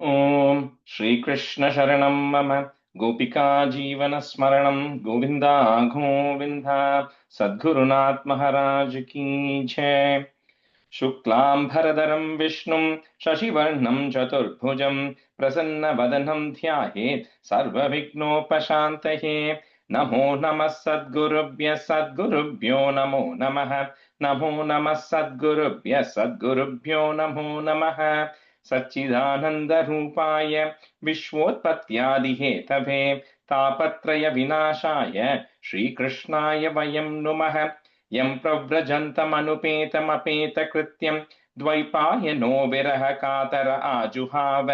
ॐ श्रीकृष्ण शरणं मम गोपिका जीवन स्मरणं गोविन्दा गोविन्द सद्गुरुनाथ महाराज की जय। शुक्लां भरधरं विष्णुं शशिवर्णं चतुर्भुजं प्रसन्नवदनं ध्यायेत् सर्वविघ्नोपशान्तये। नमो नमः सद्गुरुभ्यो नमो नमः। नमो नमः सद्गुरुभ्यो नमो नमः। सच्चिदानन्दरूपाय विश्वोत्पत्त्यादिहेतवे तापत्रय विनाशाय श्रीकृष्णाय वयं नुमः। यं प्रव्रजन्तमनुपेतमपेतकृत्यं द्वैपायनो विरह कातर आजुहाव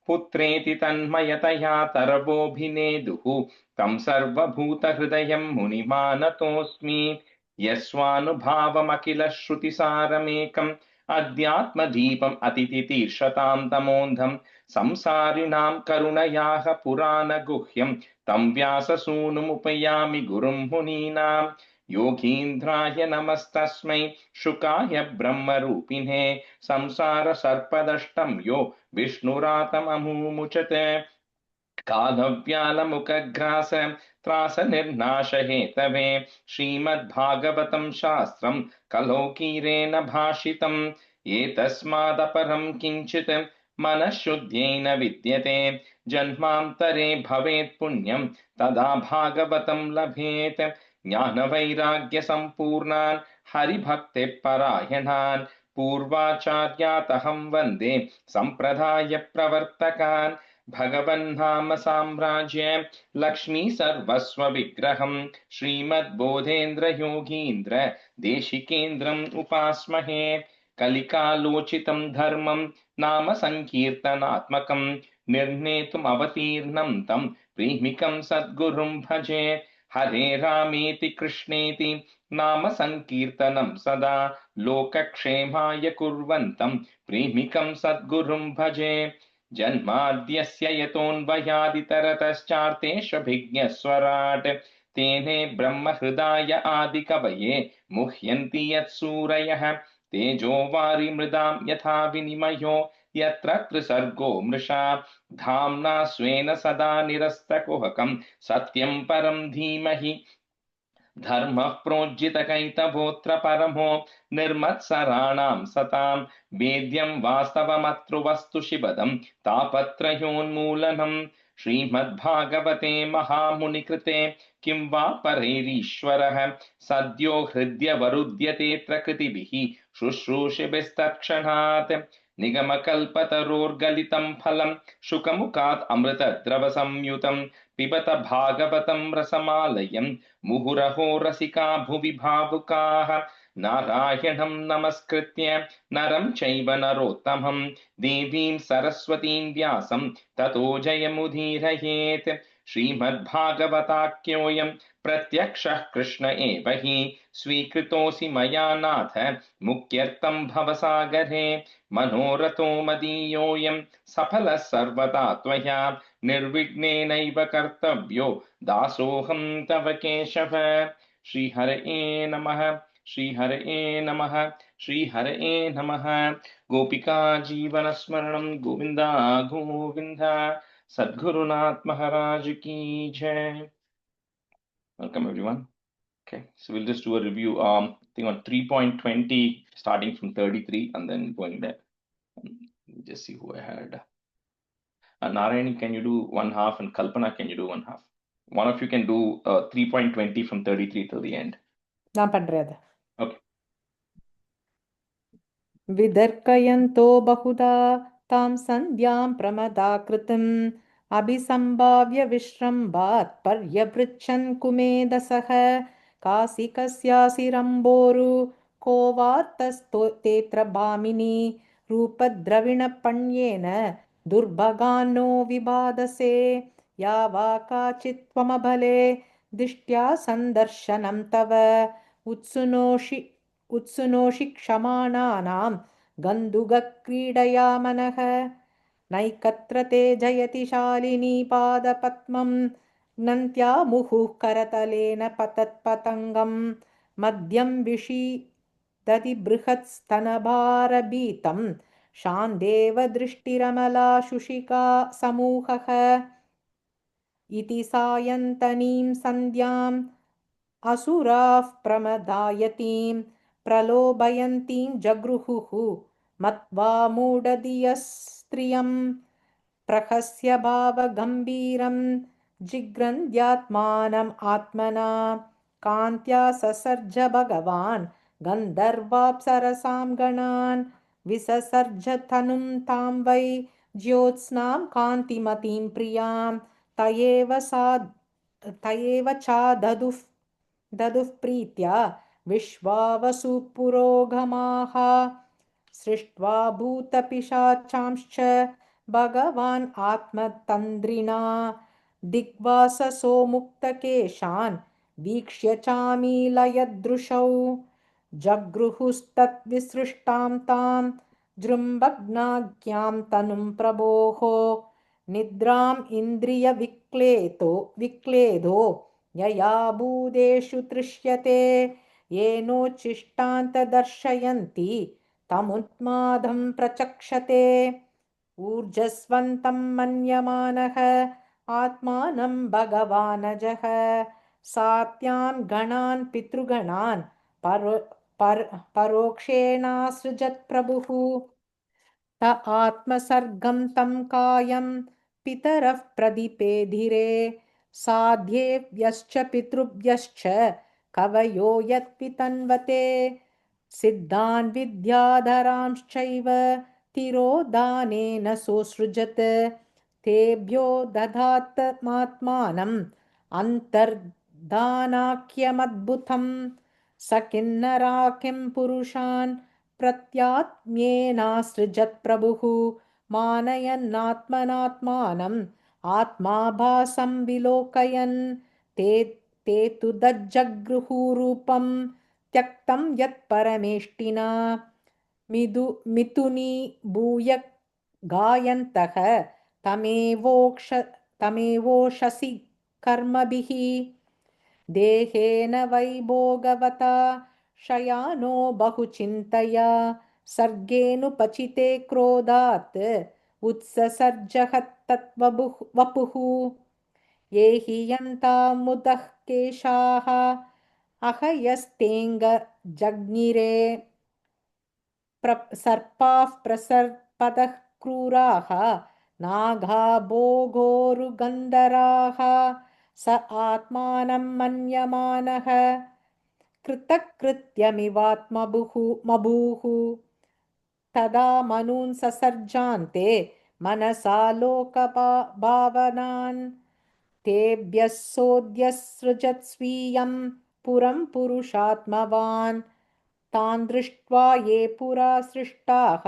पुत्रेति तन्मयतया तरवोऽभिनेदुः तं सर्वभूतहृदयं मुनिमानतोऽस्मि। यस्वानुभावमखिल श्रुतिसारमेकम् अध्यात्मदीपम् अतिथितीर्षतां तमोऽन्धं संसारिणां करुणयाः पुराणगुह्यं तं व्याससूनुमुपयामि गुरुं मुनीनां। योगीन्द्राय नमस्तस्मै शुकाय ब्रह्मरूपिणे संसारसर्पदष्टं यो विष्णुरातममुमुचते। कालव्यालमुखग्रास त्रासनिर्नाशहेतवे श्रीमद्भागवतं शास्त्रं कलौकीरेण भाषितम्। एतस्मादपरं किञ्चित् मनःशुद्ध्यै न विद्यते। जन्मान्तरे भवेत् पुण्यं तदा भागवतं लभेत्। ज्ञानवैराग्यसम्पूर्णान् हरिभक्तिपरायणान् पूर्वाचार्यातहं वन्दे सम्प्रदायप्रवर्तकान्। भगवन्नाम साम्राज्ये लक्ष्मी सर्वस्व विग्रहं श्रीमद्बोधेन्द्र योगीन्द्र देशिकेन्द्रम् उपास्महे। कलिकालोचितं धर्मं नाम संकीर्तनात्मकं निर्णेतुम् अवतीर्णं तं प्रीमिकं सद्गुरुं भजे। हरे रामेति कृष्णेति नाम संकीर्तनं सदा लोकक्षेमाय कुर्वन्तं प्रीमिकं सद्गुरुं भजे। जन्माद्यस्य यतोऽन्वयादितरतश्चार्तेष्वभिज्ञस्वराट् तेने ब्रह्महृदाय आदिकवये मुह्यन्ति यत्सूरयः। तेजो वारिमृदां यथा विनिमयो यत्र त्रिसर्गो मृषा धाम्ना स्वेन सदा निरस्तकुहकं सत्यं परं धीमहि। धर्मः प्रोज्झितकैतवोऽत्र परमो निर्मत्सराणां सतां वेद्यं वास्तवमतृवस्तु शिवदं तापत्रयोन्मूलनम्। श्रीमद्भागवते महामुनिकृते किं वा परैरीश्वरः सद्यो हृद्यवरुध्यतेऽत्र कृतिभिः शुश्रूषिभिस्तत्क्षणात्। निगमकल्पतरोर्गलितं फलं शुकमुखात् अमृतद्रवसंयुतं पिबत भागवतं रसमालयम् मुहुरहो रसिका भुवि भावुकाः। नारायणं नमस्कृत्य नरं चैव नरोत्तमं देवीं सरस्वतीं व्यासं ततो जयमुदीरयेत्। श्रीमद्भागवताख्योऽयं प्रत्यक्षः कृष्ण एव हि स्वीकृतोऽसि मया नाथ मुक्त्यर्थं भवसागरे। मनोरथो मदीयोऽयं सफलः सर्वदा त्वया निर्विघ्नेनैव कर्तव्यो दासोऽहं तव केशव। श्रीहरये नमः। श्रीहरये नमः। श्रीहरये नमः। गोपिका जीवनस्मरणं गोविन्दा गोविन्द सद्गुरुनाथ महाराज की जय। Welcome everyone. Okay, so we'll just do a review. I think on 3.20, starting from 33 and then going there. Just see who I had. Narayani, can you do one half? And Kalpana, can you do one half? One of you can do 3.20 from 33 till the end. நான் பண்றேன் அதை. Okay. विदर्कयन्तो बहुधा तां सन्ध्यां प्रमदाकृतिम् अभिसम्भाव्य विश्रम्भात् पर्यपृच्छन् कुमेदसः कासिकस्यासिरम्बोरु को वार्तस्तेऽत्र भामिनी रूपद्रविणपण्येन दुर्भगान्नो विबाधसे या वा काचित् त्वमबले दिष्ट्या सन्दर्शनं तव उत्सुनोषि क्षमाणानां गन्धुगक्रीडया मनः नैकत्र ते जयति शालिनी पादपद्मं नन्त्या मुहुः करतलेन पतत्पतङ्गं मद्यं विषीदति बृहत्स्तनभारभीतं शान्देव दृष्टिरमला शुशिका समूहः इति सायन्तनीं सन्ध्याम् असुराः प्रमदायतीं प्रलोभयन्तीं जगृहुः मत्वा मूढधियस्त्रियम् प्रहस्य भावगम्भीरं जिग्रन्द्यात्मानम् आत्मना कान्त्या ससर्ज भगवान् गन्धर्वाप्सरसां गणान् विससर्ज तनुं तां वै ज्योत्स्नां कान्तिमतीं प्रियां तयेव ददुः प्रीत्या विश्वावसु पुरोगमाः सृष्ट्वा भूतपिशाचांश्च भगवान् आत्मतन्द्रिणा दिग्वाससो मुक्तकेशान् वीक्ष्य चामीलयदृशौ जगृहुस्तद्विसृष्टां तां जृम्भग्नाख्यां तनुं प्रभोः निद्राम् विक्लेदो यया भूतेषु तृष्यते येनोच्छिष्टान्तदर्शयन्ति तमुन्मादं प्रचक्षते ऊर्जस्वन्तं मन्यमानः आत्मानं भगवानजः सात्यान् गणान् पितृगणान् परोक्षेणासृजत् प्रभुः त आत्मसर्गं तं कायं पितरः प्रदिपेधिरे साध्येभ्यश्च पितृभ्यश्च कवयो यत्पितन्वते सिद्धान् विद्याधरांश्चैव तिरोदानेन सोऽसृजत् तेभ्यो दधात्मात्मानम् अन्तर्धानाख्यमद्भुतं स किन्नराकिं पुरुषान् प्रत्यात्म्येनासृजत् प्रभुः मानयन्नात्मनात्मानम् आत्माभासं विलोकयन् ते तु दज्जगृहुरूपं त्यक्तं यत्परमेष्टिना मिथुनी भूय गायन्तः तमेवोषसि कर्मभिः देहेन वै भोगवता शयानो बहुचिन्तया सर्गेऽनुपचिते क्रोधात् उत्ससर्जहत्तत्वपुः ये हि यन्तामुदः केशाः अहयस्तेऽङ्गजज्ञिरे सर्पाः प्रसर्पतः क्रूराः नागा भोगोरुगन्धराः स आत्मानं मन्यमानः कृतकृत्यमिवात्मभूः तदा मनून् ससर्जान्ते मनसा लोकभावनान् तेभ्यः सोऽध्यसृजत् स्वीयं पुरं पुरुषात्मवान् तान् दृष्ट्वा ये पुरा सृष्टाः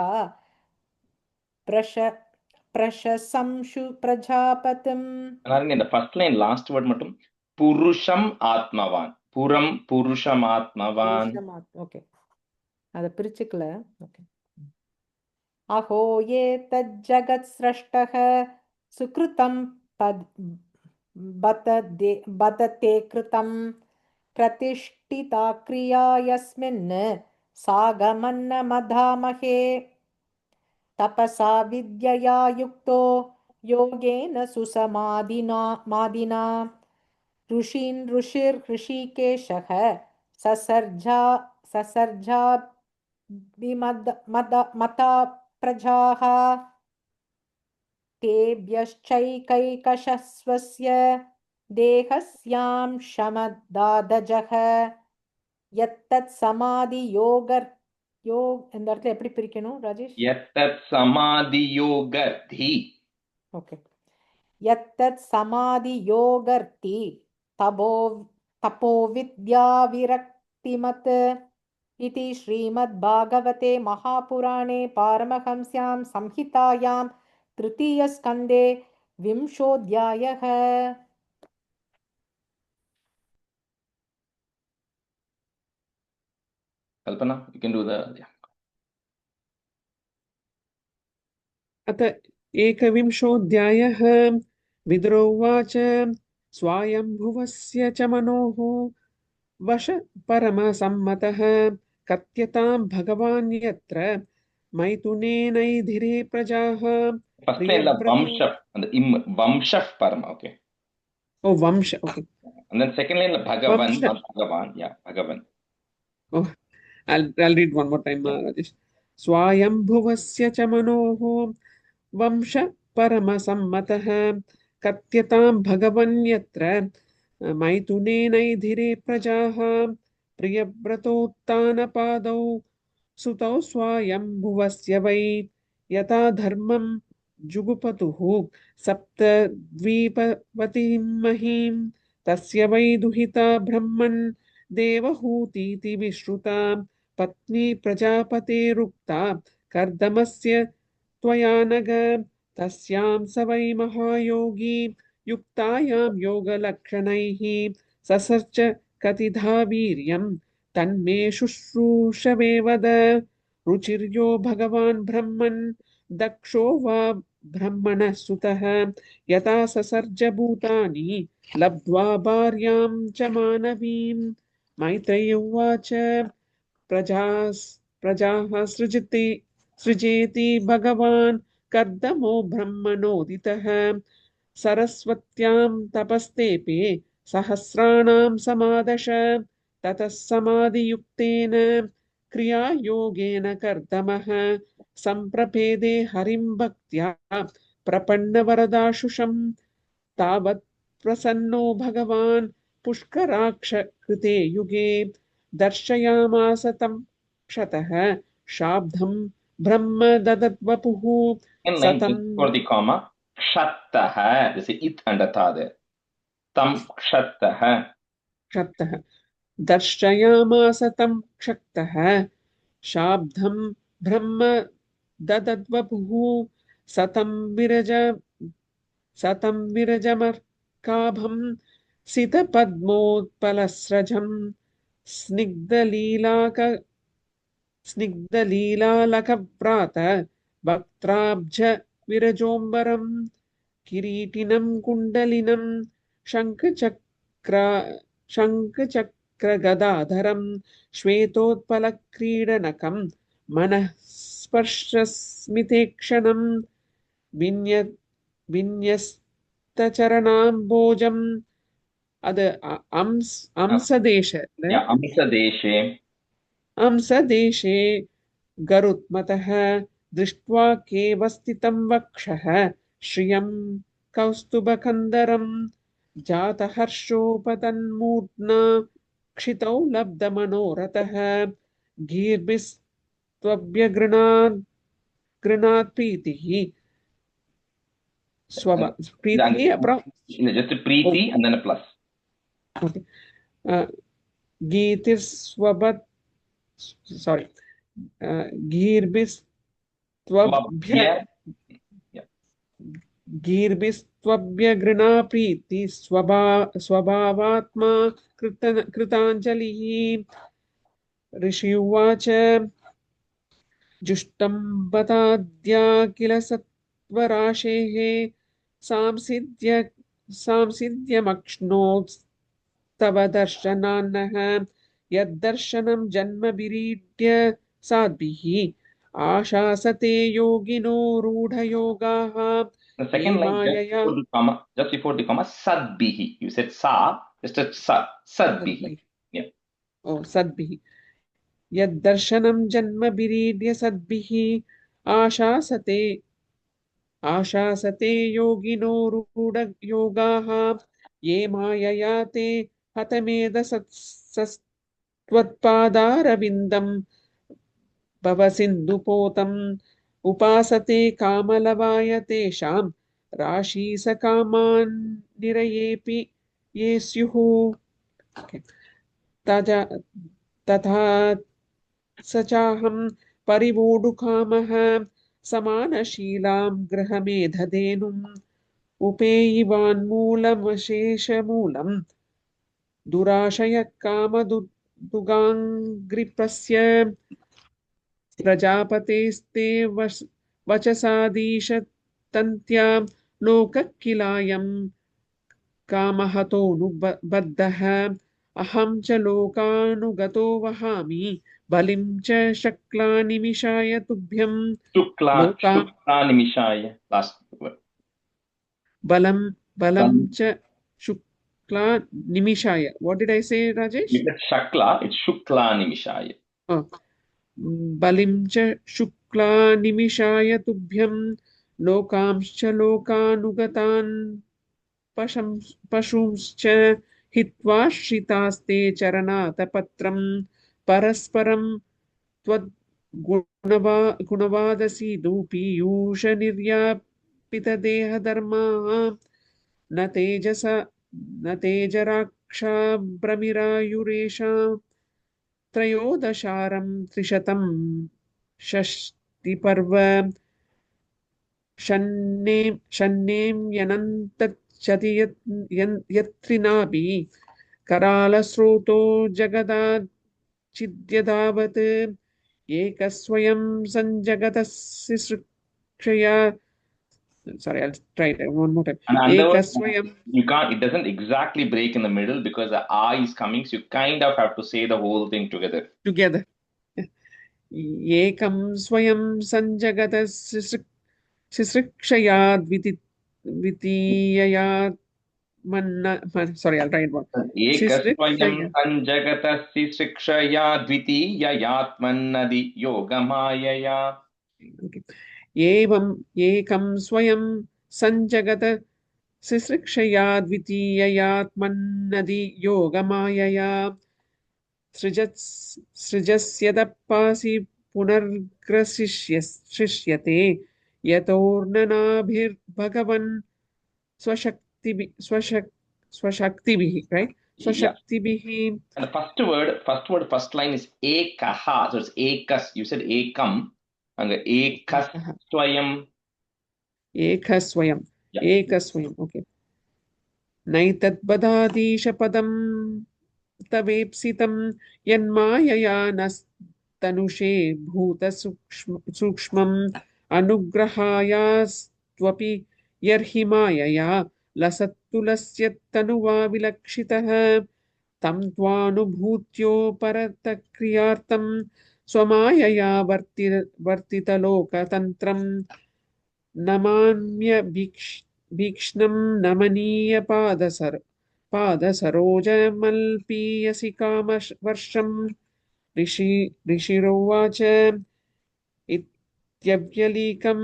प्रशंसु प्रजापतिम्. இந்த ஃபர்ஸ்ட் லைன் லாஸ்ட் வேர்ட் மட்டும் புருஷம் ஆத்மவான் புறம் புருஷம் ஆத்மவான். ஓகே, அதை பிரிச்சுக்கல. ஓகே. अहो ये तज्जगत्स्रष्टः सुकृतं बदते कृतं प्रतिष्ठिता क्रिया यस्मिन् सागमन्नमधामहे तपसा विद्यया युक्तो योगेन सुसमाधिना ऋषिर्ऋषिकेशः ससर्जा मता प्रजाः तेभ्यश्चैकैकशः स्वस्य देहस्यां शमदादजः यत्तत् समाधि இந்த இடத்துல எப்படி பிரிக்கணும் ராஜேஷ்? यत्तत् समाधि योगर्थी. ஓகே. यत्तत् समाधि योगर्थी तपो विद्या विरक्तिमत् इति श्रीमद्भागवते महापुराणे पारमहंस्यां संहितायां तृतीयस्कन्धे 20ोऽध्यायः. Kalpana, you can do the. अत 21ोऽध्यायः. विदुरोवाच स्वायम्भुवस्य च मनोः वश परमसम्मतः कथ्यतां भगवान् यत्र मैथुनेनैधिरे प्रजाः ஃபர்ஸ்ட் லைன்ல प्रियव्रतो வம்ஷப், அந்த வம்ஷப் பரம. ஓகே. ओ वंश okay And then second line Bhagavan, वंश not Bhagavan. Yeah, Bhagavan. oh I'll read one more time Yeah. Rajesh स्वायम्भुवस्य च मनोः वंश परमसम्मतः कथ्यतां भगवन् यत्र मैथुनेनैधिरे प्रजाः प्रियव्रतोत्तानपादौ सुतौ स्वायम्भुवस्य वै यथा धर्मं जुगुपतुः सप्तद्वीपवतीं महीं तस्य वै दुहिता ब्रह्मन् देवहूतीति विश्रुता पत्नी प्रजापतेरुक्ता कर्दमस्य त्वया नग तस्यां स वै महायोगी युक्तायां योगलक्षणैः ससर्च कतिधा वीर्यं तन्मे शुश्रूषवे वद रुचिर्यो भगवान् ब्रह्मन् दक्षो वा ब्रह्मणः सुतः यथा ससर्ज भूतानि लब्ध्वा भार्यां च मानवीं मैत्रेय उवाच प्रजाः सृजेति भगवान् कर्दमो ब्रह्मणोदितः सरस्वत्यां तपस्तेपे सहस्राणां समादश ततः समाधियुक्तेन क्रियायोगेन कर्दमः सम्प्रपेदे हरिं भक्त्या प्रपन्नवरदाशुषं तावत् प्रसन्नो भगवान् पुष्कराक्ष कृते युगे दर्शयामास तं क्षतः शाब्दं ब्रह्म ददद्वपुः Second line सतं just for the comma. Kshattah. There's a it and a tha there. Tam kshattah. क्षतः दर्शयामास तं क्षतः शाब्दं ब्रह्म ददद्वपुः सतं विरज सतं विरजमर्काभं सितपद्मोत्पलस्रजं स्निग्धलीलाक स्निग्धलीलालकव्रात वक्त्राब्ज विरजोम्बरं किरीटिनं कुण्डलिनं शङ्खचक्र शङ्खचक्रगदाधरं श्वेतोत्पलक्रीडनकं मनः स्पर्शस्मितेक्षणं विन्य विन्यस्तचरणाम्बोजम् அது अंसदेश Yeah, Amsa Deshe. अंसदेशे गरुत्मतः दृष्ट्वा केवस्थितं वक्षः श्रियं कौस्तुभकन्दरं जातहर्षोपतन्मूर्ध्ना क्षितौ लब्धमनोरथः गृणात् प्रीतिः प्रीतिः Just a Preeti and then a plus. okay. गीतिर्स्वबत् sorry गीर्भिस्त्वभ्य गीर्भिस्त्वभ्यगृणा प्रीति स्वभावात्मा कृताञ्जलिः ऋषि उवाच जुष्टं बताद्या किल सत्वराशेः सांसिद्यमक्ष्णोस्तव दर्शनान्नः यद्दर्शनं जन्मभिरीड्य साद्भिः आशासते योगिनो रूढयोगाः The second line just before the comma, sadbihi. You said sa, just a sa, sadbihi. Yeah. Oh, sadbihi. यद्दर्शनं जन्मभिरीड्य सद्भिः आशासते योगिनो रूढयोगाः ये मायया ते हतमेधसत्त्वत्पादारविन्दं भवसिन्धुपोतम् उपासते कामलवाय तेषां राशीसकामान् निरयेऽपि ये स्युः तथा स चाहं परिवोढुकामः समानशीलां गृहमेधधेनुम् उपेयिवान्मूलमशेषमूलं दुराशय कामदुगाङ्घ्रिपस्य प्रजापतेस्ते वचसादीशतन्त्या लोककिलायं कामहतोऽनुबद्धः अहं च लोकानुगतो वहामि बलिं च शक्लानिमिषाय तुभ्यं Shukla, लोकां Shukla Nimishaya. Last word. बलं Bal- च शुक्लानिमिषाय. What did I say, Rajesh? You said Shakla, it's Shukla Nimishaya. Oh. बलिं च शुक्लानिमिषाय तुभ्यं लोकांश्च लोकानुगतान् पशुंश्च हित्वा श्रितास्ते चरणातपत्रं परस्परं गुणवादसीदुपीयूष निर्यापितदेहधर्माः न तेजराक्षाभ्रमिरायुरेषां त्रयोदशारं त्रिशतं षष्टिपर्व शन्नें यनन्तच्चति यत्रिनाभिः करालस्रोतो जगदाचिद्यदावत् एकस्वयं सञ्जगतः सृक्षया. Sorry, I'll try it one more time. And under Ekaswayam you can't, it doesn't exactly break in the middle because the I is coming, so you kind of have to say the whole thing together. together. Ekam swayam sanjagata sisrikshayad sorry, I'll try it one. Ekasvayam Sisrikshaya. sanjagatasi shikshaya dvitiyayatmannadi yogamayaya. Okay. Evam ekam swayam sanjagata sisrikshaya dvitiyayatmannadi yogamayaya सृजस्यदप्पासि पुनर्ग्रसिष्यते यतोर्ननाभिर्भगवन् स्वशक्तिभिः, right? Yeah. स्वशक्तिभिः. And the first line is ekaha. So it's ekas. You said ekam. And the ekas swayam. एकस्वयम् Yeah. एकस्वयम्. Okay. नैतद्बदाधीशपदं तवेप्सितं यन्मायया नस्तनुषे भूतसूक्ष्मम् अनुग्रहायास्त्वपि यर्हि मायया लसत्तुलस्यत्तनुवा विलक्षितः तं त्वानुभूत्योपरतक्रियार्थं स्वमायया वर्तितलोकतन्त्रं भीक्ष्णं पादसरोजमल्पीयसि कामवर्षं ऋषिरोवाच इत्यव्यलीकं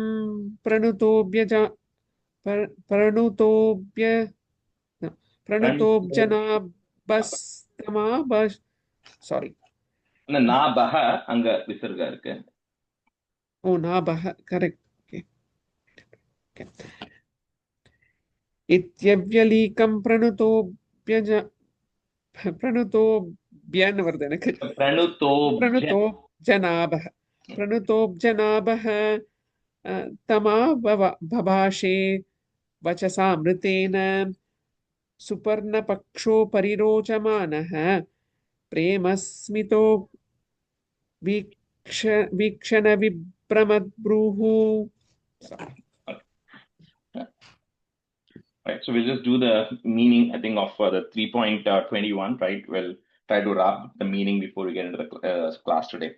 प्रणुतोऽब्जनाभस्तमाभ sorry. Nabaha anga visarga irukku. Oh, nabaha, correct. Okay. इत्यव्यलीकं Pranutobhya. प्रणुतोऽब्जनाभः तमाबभाषे वचसामृतेन सुपर्णपक्षो परिरोचमानः प्रेमस्मितो वीक्षणविभ्रमद्ब्रूः. Right. So we'll just do the meaning, I think, of the 3.21, right? We'll try to wrap the meaning before we get into the class today.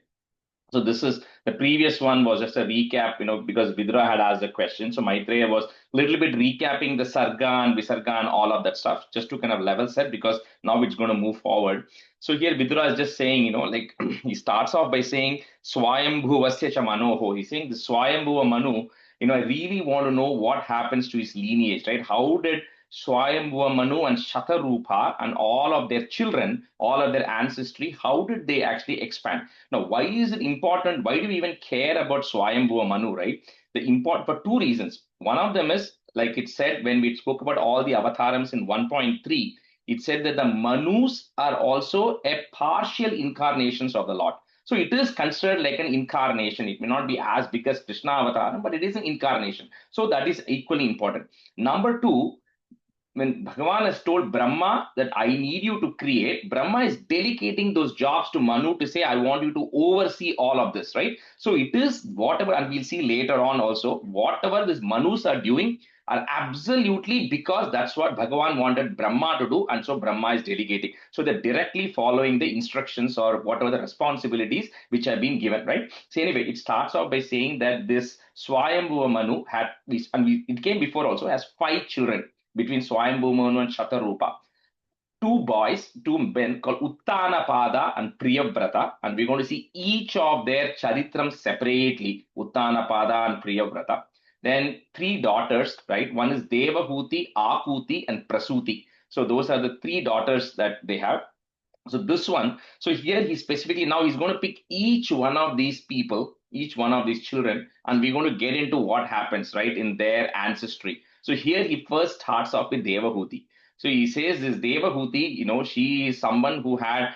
So this is the previous one was just a recap, because Vidura had asked the question. So Maitreya was a little bit recapping the Sarga and Visarga and all of that stuff, just to kind of level set, because now it's going to move forward. So here Vidura is just saying, like he starts off by saying Swayambhuvasya cha manoho. He's saying the Swayambhuva Manu, I really want to know what happens to his lineage, right? How did Swayambhuva Manu and Shatarupa and all of their children, all of their ancestry, how did they actually expand? Now, why is it important? Why do we even care about Swayambhuva Manu, right? For two reasons. One of them is, like it said when we spoke about all the avatars in 1.3, it said that the Manus are also a partial incarnations of the Lord. So it is considered like an incarnation. It may not be as big as Krishna avatar, but it is an incarnation. So that is equally important. Number two, when Bhagavan has told Brahma that I need you to create, Brahma is delegating those jobs to Manu to say, I want you to oversee all of this, right? So it is whatever, and we'll see later on also, whatever these Manus are doing, are absolutely because that's what Bhagavan wanted Brahma to do, and so Brahma is delegating. So they're directly following the instructions or whatever the responsibilities which have been given, right? So anyway, it starts off by saying that this Swayambhuva Manu had, it came before also, has 5 children between Swayambhuva Manu and Shatarupa. 2 boys, 2 men called Uttanapada and Priyavrata, and we're going to see each of their charitram separately, Uttanapada and Priyavrata. Then 3 daughters, right? One is Devahuti, Akuti, and Prasuti. So those are the 3 daughters that they have. So this one, so here he specifically now he's going to pick each one of these people, each one of these children, and we're going to get into what happens, right, in their ancestry. So here he first starts off with Devahuti. So he says this Devahuti, she is someone who had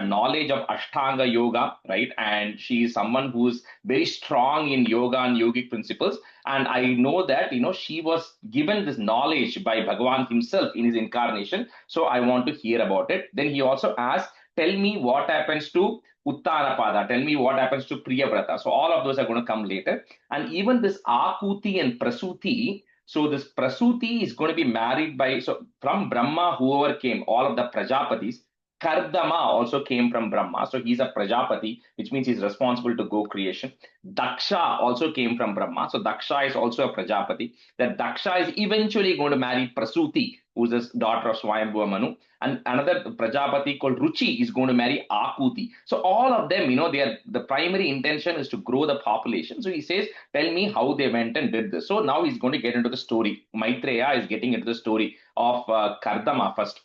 knowledge of Ashtanga yoga, right? And she is someone who's very strong in yoga and yogic principles. And I know that, she was given this knowledge by Bhagavan himself in his incarnation. So I want to hear about it. Then he also asks, tell me what happens to Uttarapada, tell me what happens to Priyavrata. So all of those are going to come later. And even this Akuti and Prasuti, so this Prasuti is going to be married so from Brahma, whoever came, all of the Prajapatis, Kardama also came from Brahma. So he's a Prajapati, which means he's responsible to go creation. Daksha also came from Brahma. So Daksha is also a Prajapati. That Daksha is eventually going to marry Prasuti, who's the daughter of Swayambhuva Manu. And another Prajapati called Ruchi is going to marry Akuti. So all of them, the primary intention is to grow the population. So he says, tell me how they went and did this. So now he's going to get into the story. Maitreya is getting into the story of Kardama first.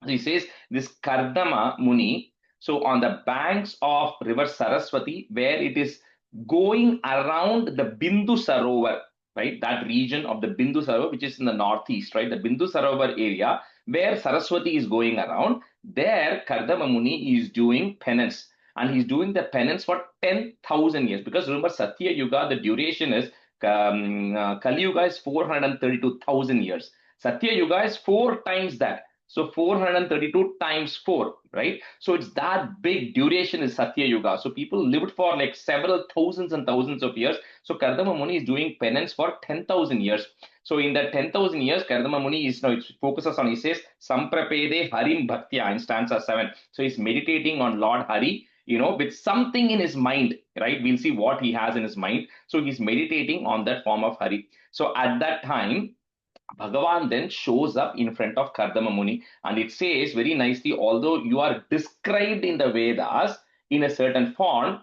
So he says this Kardama Muni, so on the banks of river Saraswati, where it is going around the Bindu Sarovar, right? That region of the Bindu Sarovar, which is in the northeast, right? The Bindu Sarovar area where Saraswati is going around, there Kardama Muni is doing penance. And he's doing the penance for 10,000 years. Because remember, Satya Yuga, the duration is, Kali Yuga is 432,000 years. Satya Yuga is 4 times that. So 432 times 4, right? So it's that big duration is Satya Yuga. So people lived for like several thousands and thousands of years. So Kardama Muni is doing penance for 10,000 years. So in that 10,000 years, Kardama Muni is now, it focuses on, he says, Samprapede Harim Bhaktya in stanza 7. So he's meditating on Lord Hari, with something in his mind, right? We'll see what he has in his mind. So he's meditating on that form of Hari. So at that time, Bhagavan then shows up in front of Kardama Muni, and it says very nicely, although you are described in the Vedas in a certain form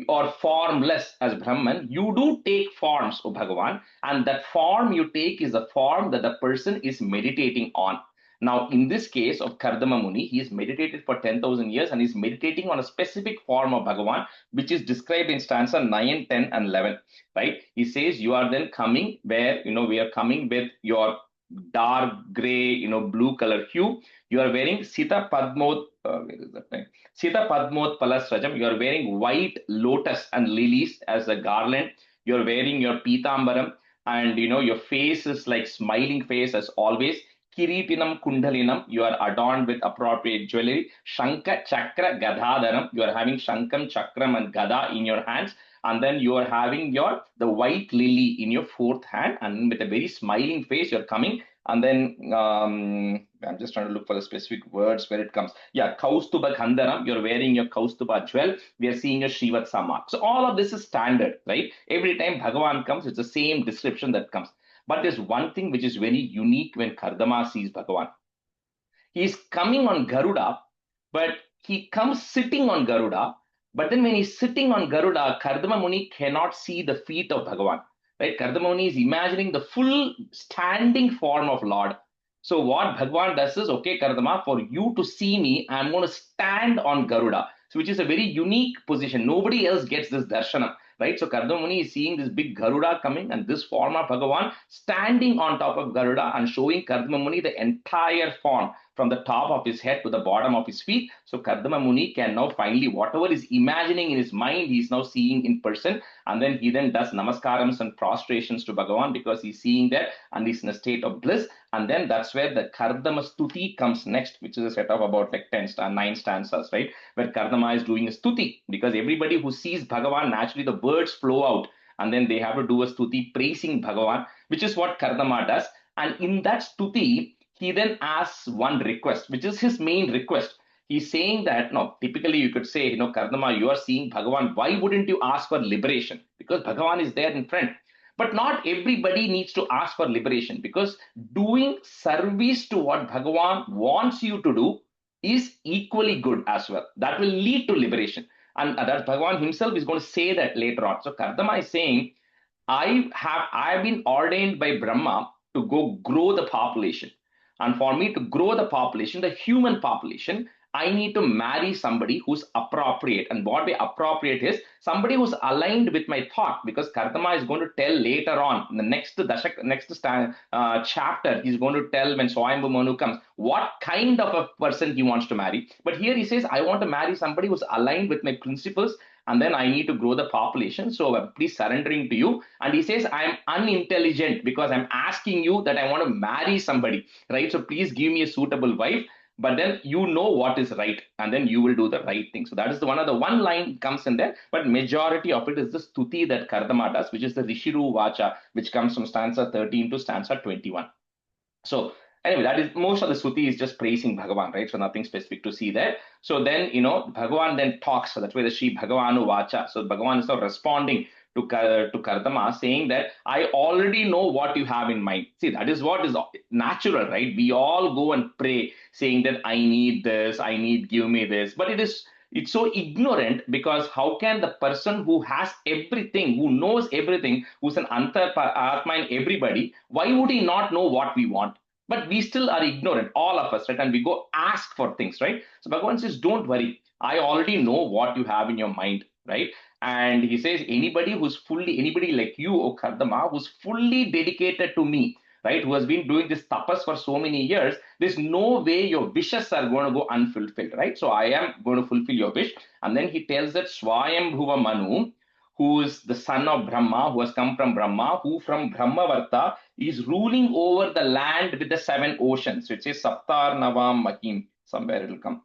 or formless as Brahman, you do take forms, O Bhagavan, and that form you take is the form that the person is meditating on. Now, in this case of Kardama Muni, he is meditated for 10,000 years and is meditating on a specific form of Bhagavan, which is described in stanza 9, 10, and 11, right? He says, you are then coming where, we are coming with your dark gray, blue color hue. You are wearing Sita Padmot, where is that name? Sita Padmot Palasrajam. You are wearing white lotus and lilies as a garland. You are wearing your Pitambaram, and, your face is like smiling face as always. Kiritinam Kundalinam, you are adorned with appropriate jewelry. Shanka Chakra Gadhadaram, you are having Shankam, Chakram, and Gada in your hands. And then you are having the white lily in your 4th hand, and with a very smiling face, you're coming. And then I'm just trying to look for the specific words where it comes. Yeah, Kaustuba Gandharam, you're wearing your Kaustuba jewel. We are seeing your Shivat mark. So all of this is standard, right? Every time Bhagavan comes, it's the same description that comes. But there's one thing which is very unique when Kardama sees Bhagavan. He is coming on Garuda, but he comes sitting on Garuda. But then when he's sitting on Garuda, Kardama Muni cannot see the feet of Bhagavan. Right? Kardama Muni is imagining the full standing form of Lord. So what Bhagavan does is, okay, Kardama, for you to see me, I'm going to stand on Garuda. So which is a very unique position. Nobody else gets this darshanam. Right? So Kardama Muni is seeing this big Garuda coming and this form of Bhagavan standing on top of Garuda and showing Kardama Muni the entire form from the top of his head to the bottom of his feet. So Kardama Muni can now finally, whatever is imagining in his mind, he's now seeing in person. And then he then does namaskarams and prostrations to Bhagavan because he's seeing that and he's in a state of bliss. And then that's where the Kardama Stuti comes next, which is a set of about like 9 stanzas, right? Where Kardama is doing a Stuti, because everybody who sees Bhagavan, naturally the words flow out. and then they have to do a stuti praising Bhagavan, which is what Kardama does. And in that stuti, he then asks one request, which is his main request. He's saying that, no, typically you could say, Kardama, you are seeing Bhagavan. Why wouldn't you ask for liberation? Because Bhagavan is there in front. But not everybody needs to ask for liberation, because doing service to what Bhagavan wants you to do is equally good as well. That will lead to liberation. And that Bhagavan himself is going to say that later on. So Kardama is saying, I've been ordained by Brahma to go grow the population. And for me to grow the population, the human population, I need to marry somebody who's appropriate. And what by appropriate is somebody who's aligned with my thought, because Kardama is going to tell later on in the next chapter, he's going to tell when Swayambhu Manu comes what kind of a person he wants to marry. But here he says, I want to marry somebody who's aligned with my principles, and then I need to grow the population. So please surrendering to you. And he says, I'm unintelligent because I'm asking you that I want to marry somebody, right? So please give me a suitable wife. But then you know what is right, and then you will do the right thing. So that is one line comes in there, but majority of it is the stuti that Kardama does, which is the Rishiru Vacha, which comes from stanza 13 to stanza 21. So anyway, that is most of the Suti is just praising Bhagavan, right? So nothing specific to see there. So then, Bhagavan then talks. So that's why the Sri Bhagavanu Vacha. So Bhagavan is now responding to Kardama, saying that I already know what you have in mind. See, that is what is natural, right? We all go and pray saying that I need this, give me this. But it's so ignorant, because how can the person who has everything, who knows everything, who's an Atma in everybody, why would he not know what we want? But we still are ignorant, all of us, right? And we go ask for things, right? So Bhagavan says, don't worry. I already know what you have in your mind, right? And he says, anybody like you, O Kardama, who's fully dedicated to me, right, who has been doing this tapas for so many years, there's no way your wishes are going to go unfulfilled, right? So I am going to fulfill your wish. And then he tells that Swayambhuva Manu, who is the son of Brahma, who has come from Brahma, who from Brahmavarta is ruling over the land with the 7 oceans. So it says Saptar Navam Mahim, somewhere it will come.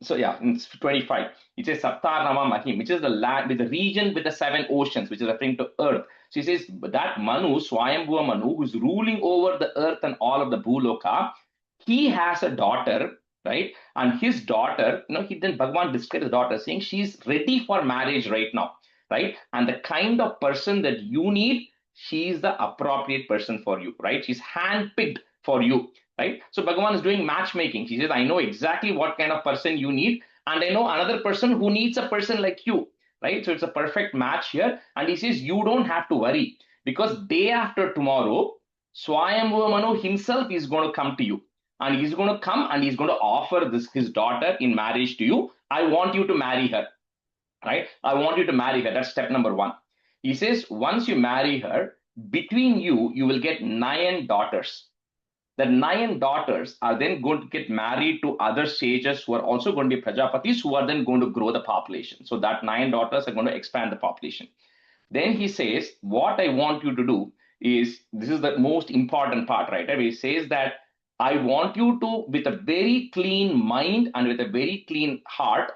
So yeah, in 25, it says Saptar Navam Mahim, which is the land with the region with the 7 oceans, which is referring to earth. So he says that Manu, Swayambhuva Manu, who's ruling over the earth and all of the Bhuloka, he has a daughter, right? And his daughter, he then Bhagavan describes his daughter saying she's ready for marriage right now, right? And the kind of person that you need, she's the appropriate person for you, right? She's handpicked for you, right? So Bhagavan is doing matchmaking. She says, I know exactly what kind of person you need, and I know another person who needs a person like you, right? So it's a perfect match here. And he says, you don't have to worry, because day after tomorrow, Swayambhuva Manu himself is going to come to you. And he's going to come and he's going to offer his daughter in marriage to you. I want you to marry her, right? I want you to marry her. That's step number 1. He says, once you marry her, between you, you will get 9 daughters. The 9 daughters are then going to get married to other sages who are also going to be Prajapatis, who are then going to grow the population. So that 9 daughters are going to expand the population. Then he says, what I want you to do is, this is the most important part, right? He says that I want you to, with a very clean mind and with a very clean heart,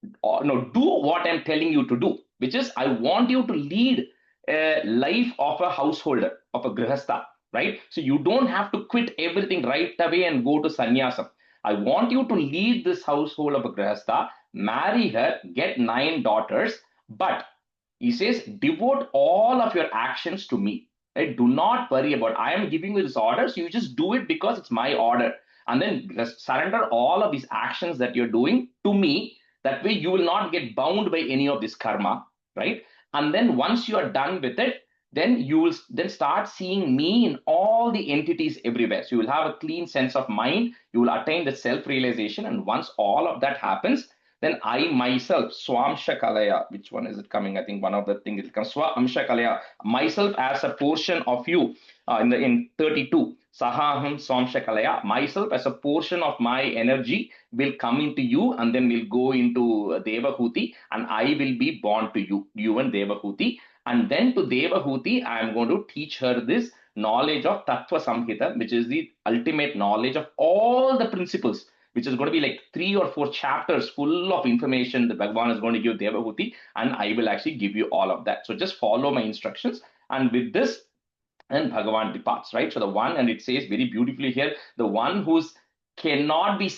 do what I'm telling you to do, which is I want you to lead a life of a householder, of a grihastha, right? So you don't have to quit everything right away and go to sannyasam. I want you to lead this household of a grihastha, marry her, get 9 daughters, but he says, devote all of your actions to me. Right? Do not worry about, I am giving you this order, so you just do it because it's my order. And then just surrender all of these actions that you're doing to me. That way you will not get bound by any of this karma, right? And then once you are done with it, then you will then start seeing me in all the entities everywhere. So you will have a clean sense of mind. You will attain the self-realization. And once all of that happens, then I myself, Swamsha Kalaya, which one is it coming? I think one of the things it comes, Swamsha Kalaya, myself as a portion of you in 32. Sahaham Swamsha Kalaya, myself as a portion of my energy will come into you, and then will go into Devahuti, and I will be born to you and Devahuti. And then to Devahuti, I am going to teach her this knowledge of Tattva Samhita, which is the ultimate knowledge of all the principles. which is going to be like 3 or 4 chapters full of information that Bhagavan is going to give Devahuti, and I will actually give you all of that. So just follow my instructions, and with this, and Bhagavan departs, right? So the one, and it says very beautifully here, the one who's cannot be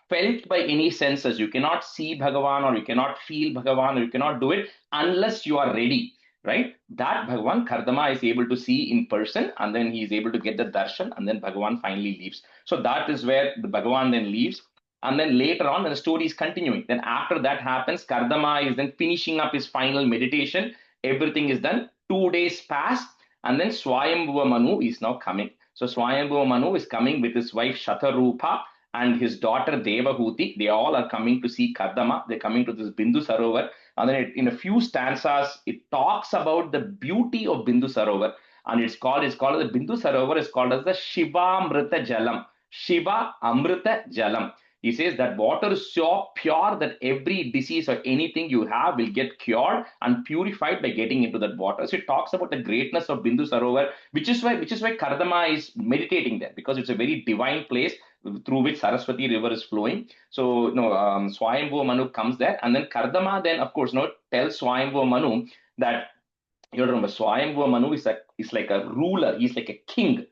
felt by any senses. You cannot see Bhagavan, or you cannot feel Bhagavan, or you cannot do it unless you are ready, right? That Bhagavan Kardama is able to see in person, and then he is able to get the darshan, and then Bhagavan finally leaves. So that is where the Bhagavan then leaves. And then later on, when the story is continuing, then after that happens, Kardama is then finishing up his final meditation. Everything is done. 2 days pass, and then Swayambhuva Manu is now coming. So Swayambhuva Manu is coming with his wife Shatarupa and his daughter Devahuti. They all are coming to see Kardama. They're coming to this Bindu Sarovar. And then in a few stanzas, it talks about the beauty of Bindu Sarovar. And it's called the Bindu Sarovar is called as the Shiva Amrita Jalam. Shiva Amrita Jalam. He says that water is so pure that every disease or anything you have will get cured and purified by getting into that water. So it talks about the greatness of Bindu Sarovar, which is why Kardama is meditating there, because it's a very divine place through which Saraswati river is flowing. So Swayambhuva Manu comes there, and then Kardama then of course tells Swayambhuva Manu that, you remember, Swayambhuva Manu is like a ruler. He's like a king.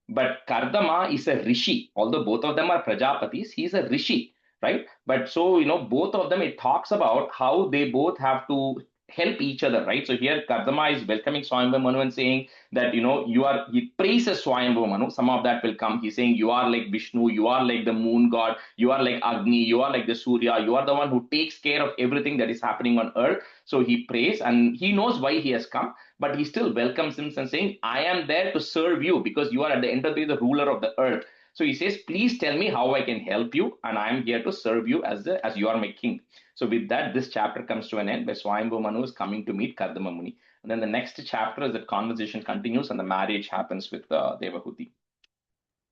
But Kardama is a rishi. Although both of them are Prajapatis, he's a rishi, right? But so, both of them, it talks about how they both have to help each other, right? So here Kardama is welcoming Swayambhuva Manu and saying that, he praises Swayambhuva Manu. Some of that will come. He's saying, you are like Vishnu, you are like the moon god, you are like Agni, you are like the Surya, you are the one who takes care of everything that is happening on earth. So he prays, and he knows why he has come, but he still welcomes him and saying, I am there to serve you because you are at the end of the day the ruler of the earth. So he says, please tell me how I can help you, and I am here to serve you as you are my king. So with that, this chapter comes to an end, where Swayambhuva Manu is coming to meet Kardama Muni. And then the next chapter is that conversation continues and the marriage happens with Devahuti.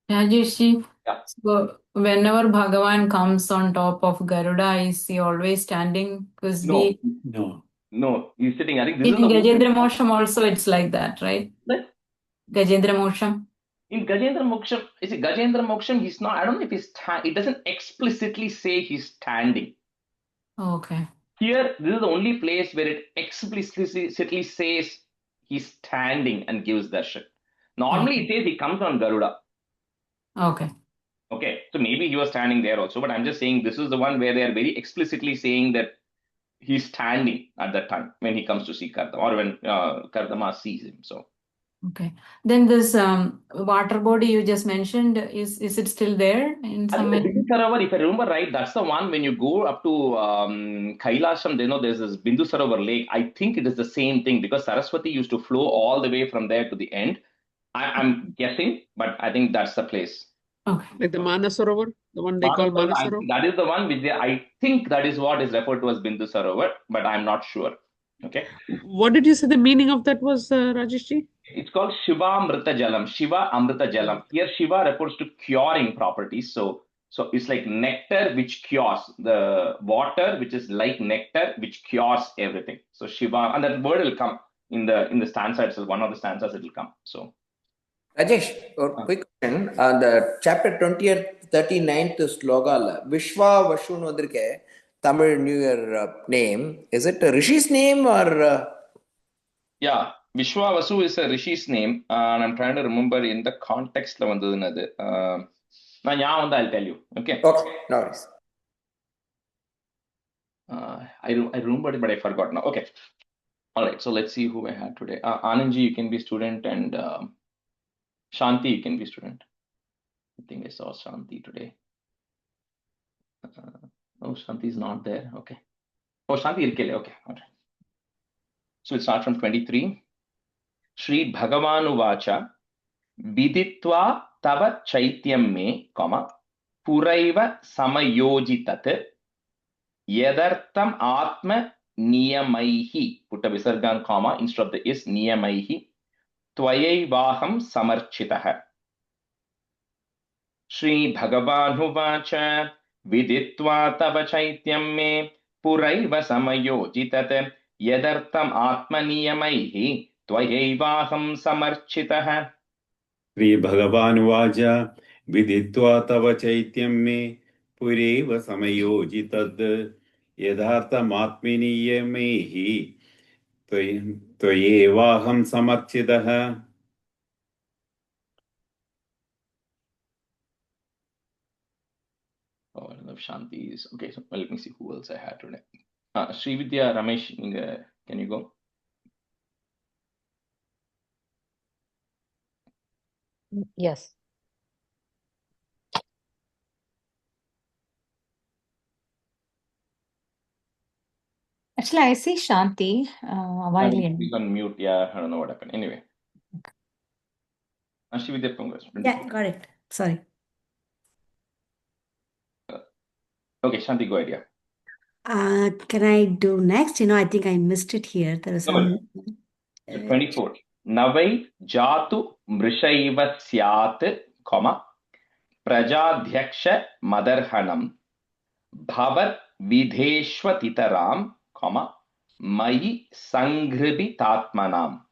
Rajesh, Yeah. so whenever Bhagavan comes on top of Garuda, is he always standing? Because No, he's sitting. I think this in is the Gajendra Mosham also it's like that, right? What? Gajendra Mosham. In Gajendra Moksham, Gajendra Moksham, he's not, I don't know if it doesn't explicitly say he's standing. Okay. Here, this is the only place where it explicitly says he's standing and gives darshan. Normally, it says he comes on Garuda. Okay. Okay, so maybe he was standing there also, but I'm just saying this is the one where they are very explicitly saying that he's standing at that time when he comes to see Kardama, or when Kardama sees him. So. Okay. Then this water body you just mentioned, is it still there in I some think the Bindu Sarovar, if I remember right, that's the one when you go up to Kailasham, there's this Bindu Sarovar lake. I think it is the same thing because Saraswati used to flow all the way from there to the end. I'm guessing, but I think that's the place. Okay. Like the Manasarovar, the one they call Manasarovar? That is the one which I think that is what is referred to as Bindu Sarovar, but I'm not sure. Okay. What did you say the meaning of that was, Rajeshji? It's called Shiva Amrita Jalam. Shiva Amrita Jalam. Here Shiva refers to curing properties. So it's like nectar which cures, the water which is like nectar which cures everything. So Shiva, and that word will come in the stanza itself. One of the stanzas it will come. So Rajesh, a quick question. The chapter 20th, 39th sloga, Vishwa Vashun Vandrike, Tamil New Year name. Is it a Rishi's name or? Yeah, Vishwa Vasu is a Rishi's name, and I'm trying to remember in the context. I'll tell you. Okay. Okay, no worries. I remembered it, but I forgot now. Okay. All right. So let's see who I had today. Anandji, you can be student, and Shanti, you can be student. I think I saw Shanti today. Oh, Shanti is not there. Okay. Oh, Shanti Irkele. Okay. All right. So we'll start from 23. Shri Bhagavanu Vacha Viditva Tava Chaityam Me, Puraiva Samayojitat Yadartam Atma Niyamaihi. Put a visargan comma instead of the is Niyamaihi. Tvayaivaham Samarchitaha. Shri Bhagavanu Vacha Viditva Tava Chaityam Me, Puraiva Samayojitat Yadartam Atma Niyamaihi. Tvayaivaham Samarchitaha. Shri Bhagavan Vaja Viditva Tava Chaityam Me पुरेव समयोजितद् यथार्थमात्मनीयमेः त्वयेवाहं समर्चितः. Oh, I love Shanti's. Okay, so let me see who else I had today. Srividya, Ramesh, can you go? Yes. Actually, I see Shanti while in. He's on mute. Yeah, I don't know what happened. Anyway. Srividya, congrats. Yeah, got it. Sorry. Okay, Shanti, go ahead. Yeah. Can I do next? I think I missed it here. There was some. 24. Navai jatu mrishaiva syat, comma, prajadhyaksha madarhanam, bhavat vidheshvatitaram, comma, mayi sanghribitatmanam.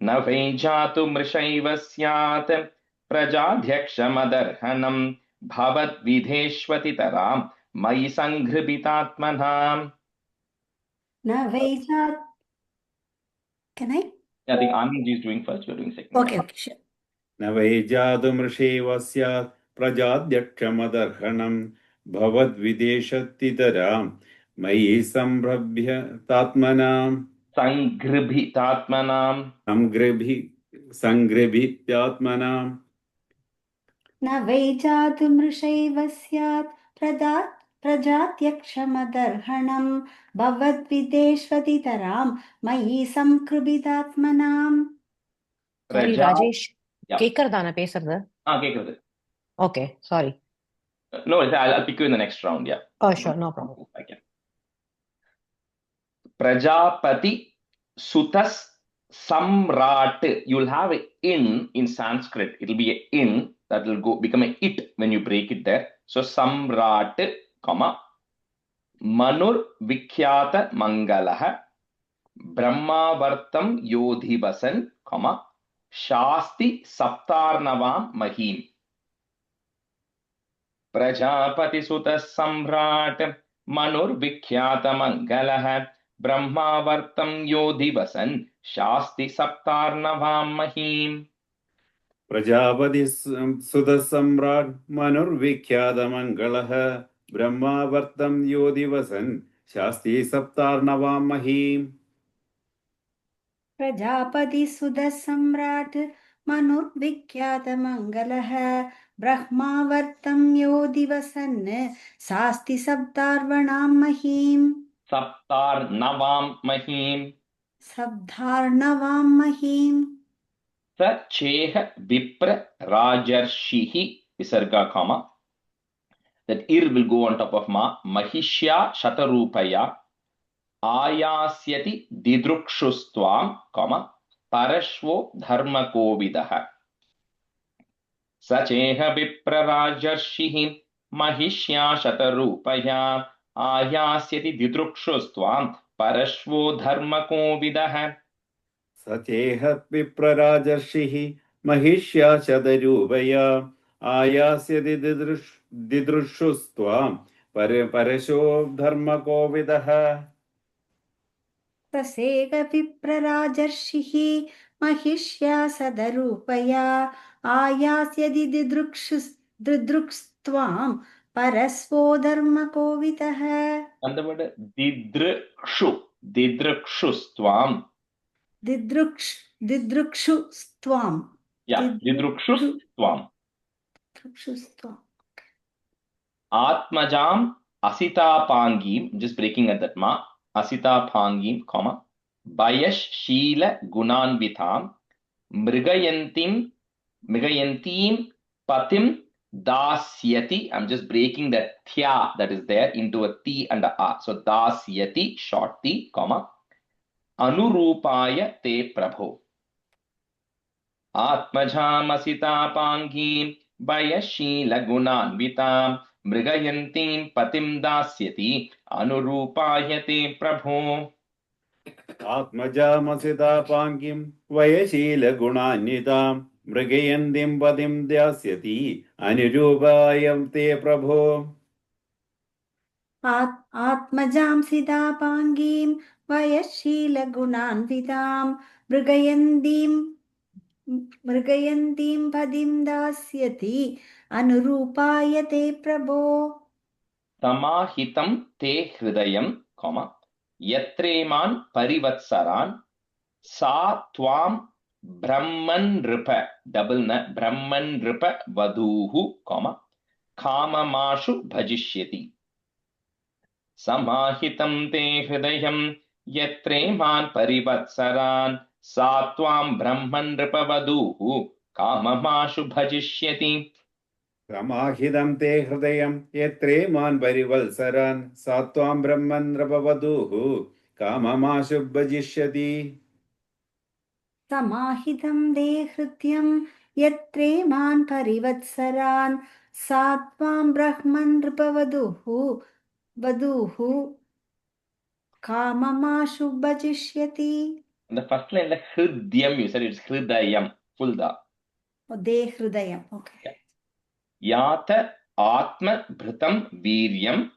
Navai jatu mrishaiva syat, prajadhyaksha madarhanam, bhavat vidheshvatitaram, mayi sanghribitatmanam. Navaija. Can I? I think Anand is doing first, you're doing second. Okay, sure. न वै जातुमृषैव स्यात् प्रजाद्यक्षमदर्हणं भवद्विदेशतितरां मयि सम्भ्रभ्यतात्मनां सङ्गृभीत्यात्मनां न वै जातुमृषैव स्यात् प्रजात्यक्षमदर्हणं भवद्विदेष्वतितरां मयि संकृभितात्मनाम्. Sorry, Rajesh. கேக்குறதான பேசுறது? கேக்குறது. Okay, sorry. No, I'll pick you in the next round, yeah. Oh, sure, no problem. Okay. Prajapati Sutas Samrat. You'll have an in Sanskrit. It'll be an in that will become an it when you break it there. So Samrat, comma, Manur Vikhyata Mangalaha, Brahmavartam Yodhivasan, comma, Shasti Saptarnavam Mahim. Prajapati Sutas Samrat, Manur Vikhyata Mangalaha, Brahmavartam Yodhivasan, Shasti Saptarnavam Mahim. Prajapati सुतसम्राट् मनुर्विख्यातमङ्गलः ब्रह्मावर्तं यो दिवसन् शास्ति सप्तार्णवां महीम्. प्रजापति सुदसम्राट् मनुर्विख्यातमङ्गलः ब्रह्मावर्तं यो दिवसन् शास्ति सप्तार्वणां महीम्. Saptarnavam Mahim. सब्धार्णवां महीम्. Sa Cheha Vipra Rajarshihi Visarga, comma. That ir will go on top of ma. Mahishya Shatarupaya Ayasyati Didrukshustvam, comma. Parashvo Dharmakovidaha. Sacheha Vipra Rajarshihi Mahishya Shatarupaya Ayasyati Didrukshustvam Parashvo Dharmakovidaha. सचेह विप्रराजर्षिः महिष्या शतरूपया आयास्यति दिदृक्षुस्त्वां परशो धर्मकोविदः. ससेग विप्रराजर्षिः महिष्या सदरूपया आयास्यति दिदृक्स्त्वां परस्वो धर्मकोविदः. And the word didrukshustvam. दिदृक्षुस्त्वाम्. Yeah, didrukshustvam. Atmajam asita pangim, just breaking at that ma, asita pangim, comma, bayash sheela gunanvitam, mrigayantim patim dasyati. I'm just breaking that thya that is there into a ti and a a. So dasyati, short ti, comma, anurupaya te prabho. Atmajhamasita pangim bayashila gunanvitam mrigayantim patim dasyati anurupayate prabho. आत्मजामसिता पाङ्गिं वयशीलगुणान्वितां मृगयन्तीं पदिं दास्यति अनुरूपायं ते प्रभो आत्मजां सिदापाङ्गीं वयशीलगुणान्वितां मृगयन्तीं पदिं दास्यति अनुरूपाय ते प्रभो समाहितं ते हृदयं यत्रेमान् परिवत्सरान् सा त्वां ब्रह्मन्नृप ब्रह्मन्नृप वधूः काममाशु भजिष्यति समाहितं ते हृदयं यत्रेमान् परिवत्सरान् सा त्वां ब्रह्मन्नृपवधूः काममाशु भजिष्यति समाहितं ते हृदयं यत्रेमान् परिवत्सरान् सा त्वां ब्रह्मन्नृपवधूः काममाशु भजिष्यति समाहितं ते हृदयं यत्रेमान् परिवत्सरान् सा त्वां ब्रह्मन्नृपवधूः काममाशु भजिष्यति. The first line, like hridyam, you said it's hridayam, full da. Oh, de hridayam, okay. Yeah. Yata atma bhritam viryam,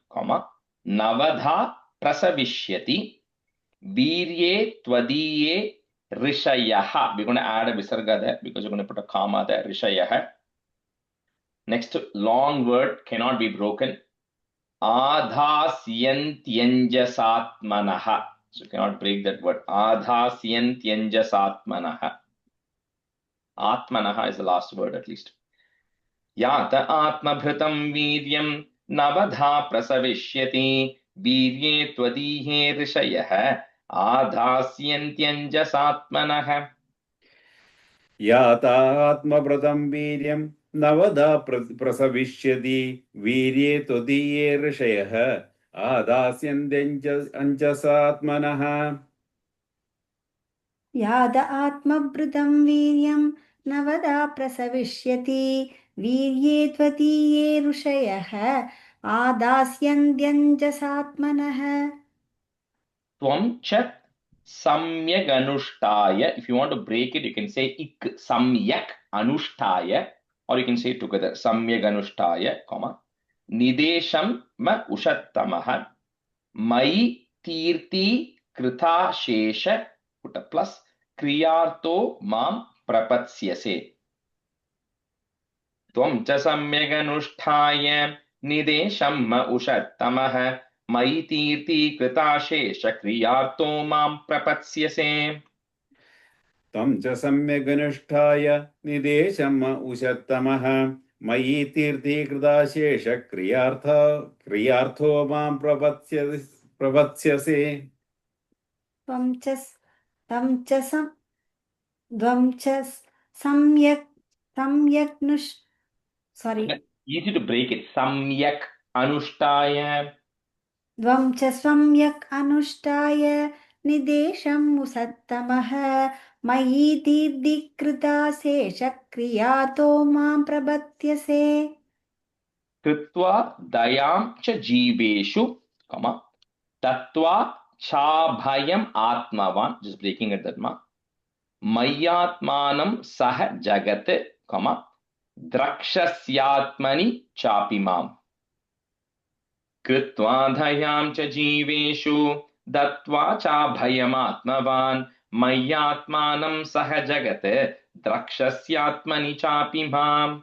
navadha prasavishyati, virye tvadiye rishayaha. We're going to add a visarga there because you're going to put a comma there, rishayaha. Next long word cannot be broken. Adhasyantyanja-satmanaha. So you cannot break that word. Adhasyantyanja-satmanaha. Atmanaha is the last word at least. Yata atmabhritam viryam navadha prasavishyati virye tvadihe rishayah adhasyantyanja-satmanaha. यातात्मव्रतं वीर्यं नवदा प्रसविष्यति वीर्ये त्वदीये ऋषयः आदास्यन्त्यञ्जसात्मनः याद आत्मभृतं वीर्यं नवदा प्रसविष्यति वीर्ये त्वदीये ऋषयः आदास्यन्त्यञ्जसात्मनः Tvam chat samyak anushtaya. If you want to break it, you can say ik samyak anushtaya, or you can say it together samyak anushtaya, nidesham ma ushattamaha mai tirti krita shesha, put a plus, kriyarto mam prapatsyase. Tvam cha samyak anushtaya nidesham ma ushattamaha मयि तीर्ति कृताशेष क्रियार्तो मां प्रपत्स्यसे. तं च सम्यगनुष्ठाय निदेशम् उशत्तमः मयि तीर्थी कृताशेष क्रियार्थो मां प्रपत्स्यसे. Easy to break it. Samyak anushtaya. द्वं च सम्यक् अनुष्ठाय निदेशम् उसत्तमः मयि तीर्धिकृताशेषक्रियातो मां प्रपत्स्यसे. कृत्वा दयां च जीवेषु, तत्वा चाभयम् आत्मवान्, just breaking it that ma, मय्यात्मानं सह जगत्, द्रक्ष्यस्यात्मनि चापि माम्. कृत्वा दयां च जीवेषु दत्त्वा चाभयमात्मवान् मय्यात्मानं सह जगत् द्रक्ष्यस्यात्मनि चापि माम्.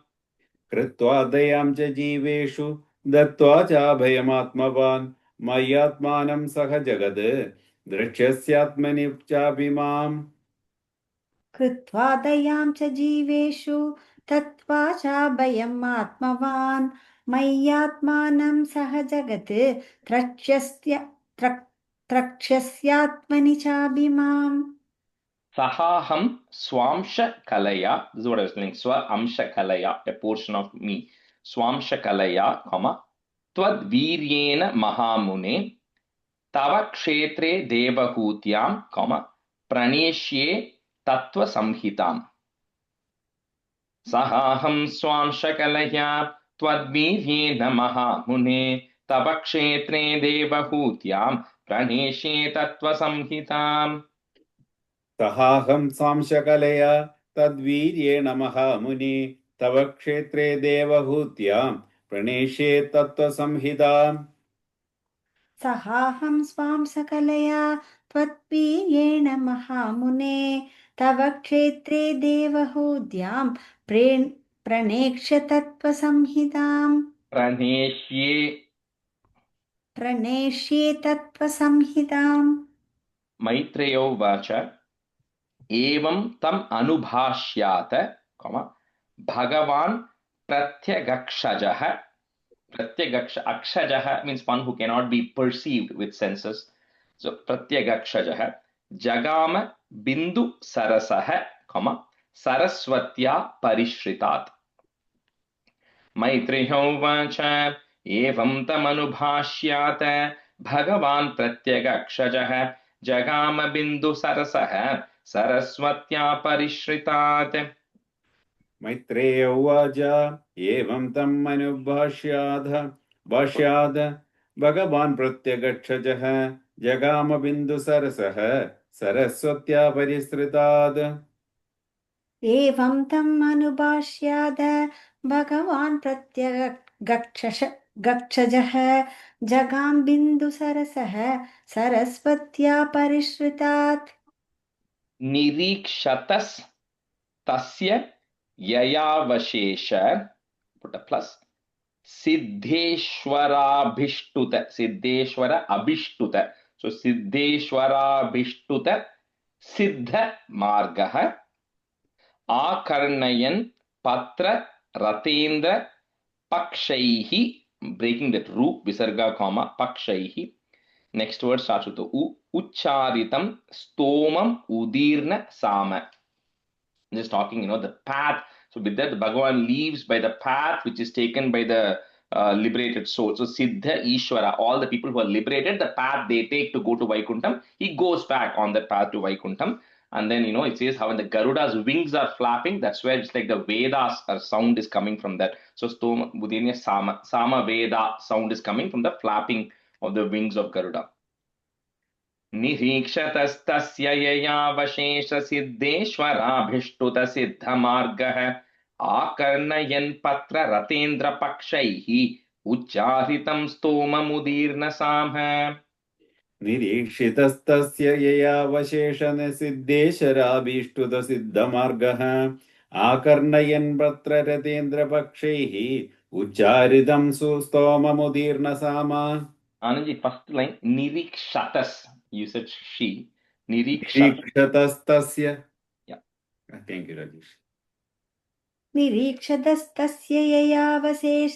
कृत्वा दयां च जीवेषु दत्त्वा चाभयमात्मवान् मय्यात्मानं सह जगत् द्रक्ष्यस्यात्मनि चापि माम्. कृत्वा दयां च जीवेषु दत्त्वा चाभयम् आत्मवान् मय्यात्मानं सह जगत् द्रक्ष्यस्यात्मनि चापि माम्. Sahaham swamsha kalaya, this is what I was saying, swa amsha kalaya, a portion of me, swamsha kalaya, tvad viryena mahamune, tava kshetre devahutyam, praneshye tattva samhitam. Sahaham swamsha kalaya, tvad viryena mahamune, tava kshetre devahutyam, praneshye tattva samhitam. सहाहं सांशकलया तद्वीर्येण महामुनि तव क्षेत्रे देवहूत्यां प्रणेष्ये तत्त्वसंहिताम् सहाहं स्वां सकलया त्वत्वीर्येण महामुने तव क्षेत्रे देवहूत्यां प्रणेक्ष्य तत्त्वसंहिताम् प्रणेष्ये तत्त्वसंहिताम् मैत्रेयो उवाच एवं तम् अनुभाष्यात भगवान् प्रत्यगक्षजः अक्षजः means one who cannot be perceived with senses. So pratyagakshajah jagama bindu sarasah saraswatya parishritat. Maitreyo vacha evam tam anubhashyat bhagavan pratyagakshajah jagama bindu sarasah saraswatya parishritat. Maitreya उवाच एवं तम् अनुभाष्याद भगवान् प्रत्यगक्षजः जगाम बिन्दुसरसः सरस्वत्या परिसृतात् एवं तम् अनुभाष्याद भगवान् प्रत्यगक्षजः जगाम बिन्दुसरसः सरस्वत्या परिश्रितात् निरीक्षतस् तस्य ययावशेष put a plus Siddheshwar अभिष्टुत so सिद्धेश्वराभिष्टुत सिद्ध मार्गः आकर्णयन् पत्र Ratendra पक्षैः breaking that ru visarga comma पक्षैः next word starts with u uccaritam stomam udirna sama. Just talking, the path. So with that, the Bhagavan leaves by the path which is taken by the liberated soul. So Siddha Ishvara, all the people who are liberated, the path they take to go to Vaikuntham, he goes back on that path to Vaikuntham. And then, it says how when the Garuda's wings are flapping, that's where it's like the Vedas sound is coming from that. So Stoma Budhinya Sama Veda sound is coming from the flapping of the wings of Garuda. निरीक्षतस्तस्य ययावशेष सिद्धेश्वराभिष्टुत सिद्धमार्गः आकर्णयन् पत्र रतेन्द्र पक्षैः उच्चारितं स्तोममुदीर्न सामः निरीक्षितस्तस्य ययावशेषण सिद्धेश्वराभिष्टुत सिद्धमार्गः आकर्णयन् पत्र रतेन्द्रपक्षैः उच्चारितं सुस्तोममुदीर्न सामा. Anandji, first line nirikshatas. You said she. निरीक्षतस्स्य. Yeah. Thank you, Rajesh. निरीक्षतस्तस्य ययावशेष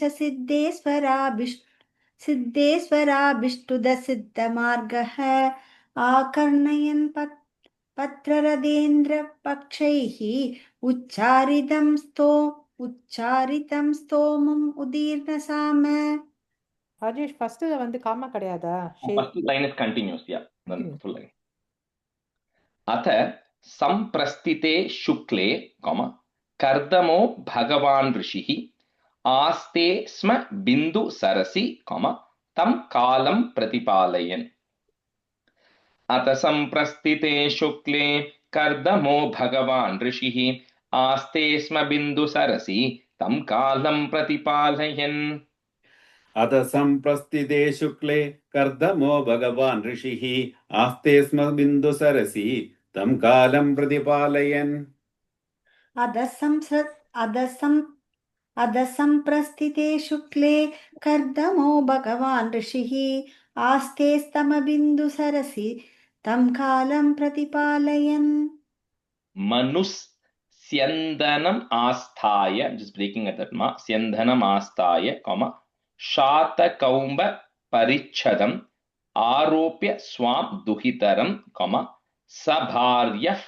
सिद्धेश्वराभिष्टुद सिद्धमार्गः आकर्णयन् पत्ररदेन्द्र पक्षैः उच्चारितं स्तोमम् उदीर्न साम. ராஜேஷ் ஃபர்ஸ்ட்ல வந்து gamma கிடையாதா? First line is continuous. Yeah. Then full line. अथ संप्रस्थिते शुक्ले कर्दमो भगवान् ऋषिः आस्ते स्म बिन्दु सरसि तं कालं प्रतिपालयन्. अथ संप्रस्थिते शुक्ले कर्दमो भगवान् ऋषिः आस्ते स्म बिन्दु सरसि तं कालं प्रतिपालयन्. अथ संप्रस्थिते शुक्ले कर्दमो भगवान् ऋषिः आस्ते स्म बिन्दुसरसि तं कालं प्रतिपालयन्. अध संप्रस्थिते शुक्ले कर्दमो भगवान् ऋषिः आस्ते स्तम बिन्दुसरसि तं कालं प्रतिपालयन्. मनुस्यन्दनम् आस्थाय, just breaking at that ma, स्यन्दनम् आस्थाय, शातकौम्ब परिच्छदम् आरोप्य स्वां दुहितरं, सभार्यः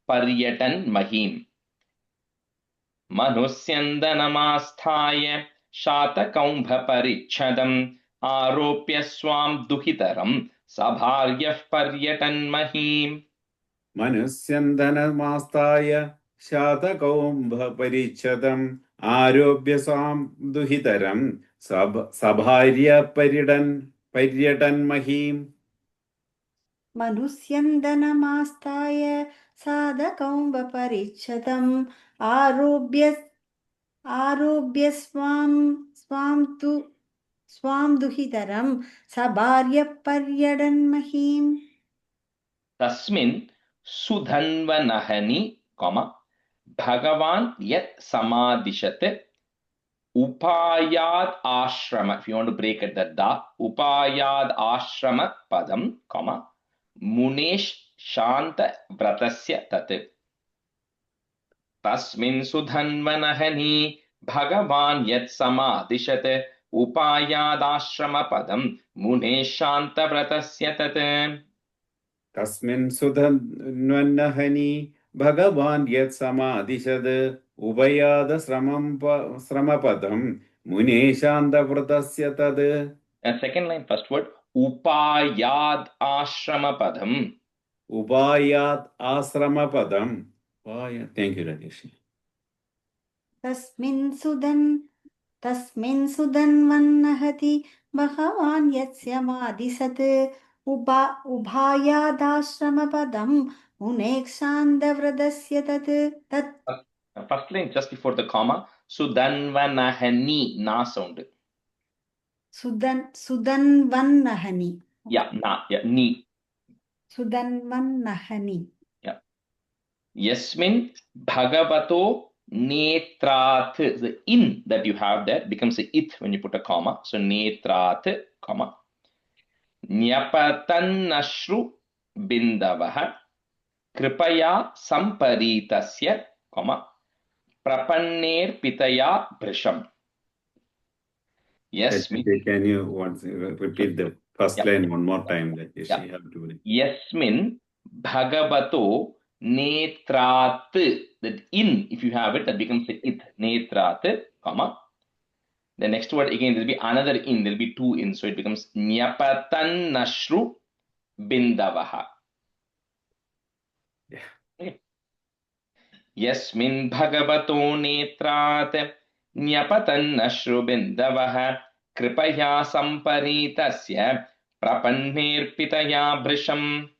पर्यटन् महीम्. मनुस्यन्दनमास्थाय शातकौम्भ परिच्छदम् आरोप्य स्वां दुहितरं सभार्यः पर्यटन् महीम्. मनुस्यन्दनमास्ताय शातकौम्भ परिच्छदम् आरोप्य स्वां दुहितरं सभार्य पर्यटन् महीम्. मनुष्यन्दनमास्ताय साधकौम्बपरिच्छदम् आरोप्य स्वां दुहितरं सभार्यपर्यडन्महीम् तस्मिन् सुधन्वनहनि, भगवान् यत् समादिशत् upayad ashrama. If you want to break it, that da upayad ashrama padam, munesh shanta vratasya tat. Tasmin sudhanvanahani bhagavan yat samadishat upayad ashrama padam munesh shanta vratasya tat. तस्मिन् सुधन्वन्नहनि भगवान् यत् समादिशद उभयाद श्रमपदं मुने शान्तव्रतस्य तद्. Second line, first word, upayad ashrama padam. Upayat asramapadam. Thank you, Rajesh. तस्मिन् सुधन्वन्नहति भगवान् यस्य मादिसत् उभायादाश्रमपदं मुनेक्षान्दव्रतस्य तत् First line just before the comma, Sudanvanahani, na sound. सुधन्वन्नहनि Yeah, na, yeah, ni. सुधन्वन्नहनि. Yeah. Yasmin Bhagavato Netrat. The in that you have there becomes a it when you put a comma. So Netrat, comma. Nyapatannashru bindavaha kripaya samparitasya, comma. Prapanner pitaya brisham. Yasmin. Can you once repeat the first line one more time? Rajesh, you have to read. Yasmin Bhagavato Netrat. That in, if you have it, that becomes a it. Netrat, comma. The next word again, there will be another in. There will be two in. So it becomes Nyapatannashru bindavaha. Yeah. Okay. Yasmin Bhagavato Netrat Nyapatannashru bindavaha kripaya samparitasya prapannerpitaya brisham.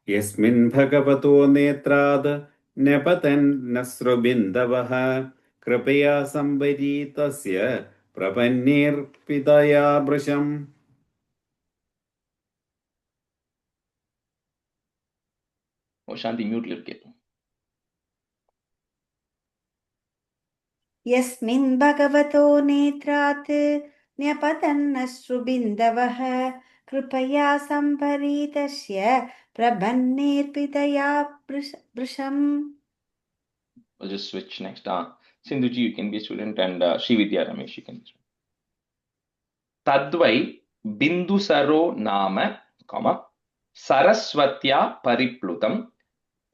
Yasmin Bhagavato Netrad Nepatan Nasrubindavaha Kripaya Sambaritasya Prapanir Pidaya Brisham. Oh, Shanti, mute lirke. यस्मिन् भगवतो नेत्रात् न्यपतन्नश्रुबिन्दवः कृपया सम्परीतस्य प्रबन्नेऽर्पितया वृषम्. We'll just switch next. Sindhuji, you can be a student, and Srividya Ramesh, you can be a student. Tadvai Bindusaro Nama, Saraswatya Pariplutam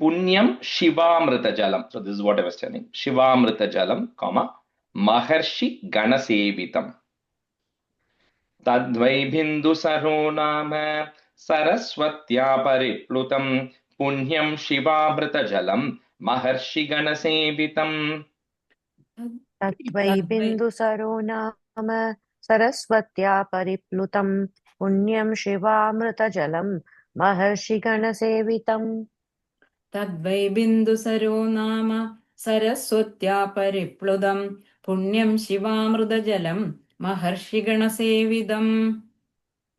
Punyam Shivamrita Jalam. So this is what I was telling. Shivamrita Jalam, Maharshi Ganasevitam. Tadvai Bindusaro Nama Saraswatya Pariplutam Punyam Shivamrita Jalam Maharshi Ganasevitam. तत्त्वै बिन्दुसरो नाम सरस्वत्या परिप्लुतं पुण्यं शिवामृतजलं महर्षिगणसेवितम्. तद्वै बिन्दुसरो नाम सरस्वत्या परिप्लुतं पुण्यं शिवामृतजलं महर्षिगणसेवितम्.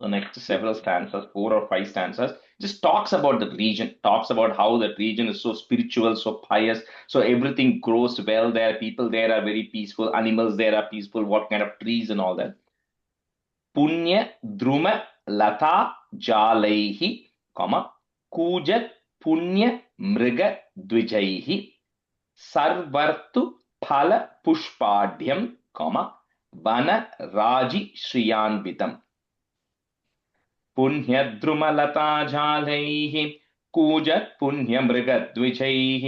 The next several stanzas, 4 or 5 stanzas, just talks about the region, talks about how that region is so spiritual, so pious, so everything grows well there, people there are very peaceful, animals there are peaceful, what kind of trees and all that. Punya Druma Lata Jalaihi, Kujat Punya Mriga Dvijaihi, Sarvartu Phala Pushpadhyam, Vana Raji Shriyanvitam. पुण्यद्रुमलताजालैः कूजत्पुण्यमृगद्विजैः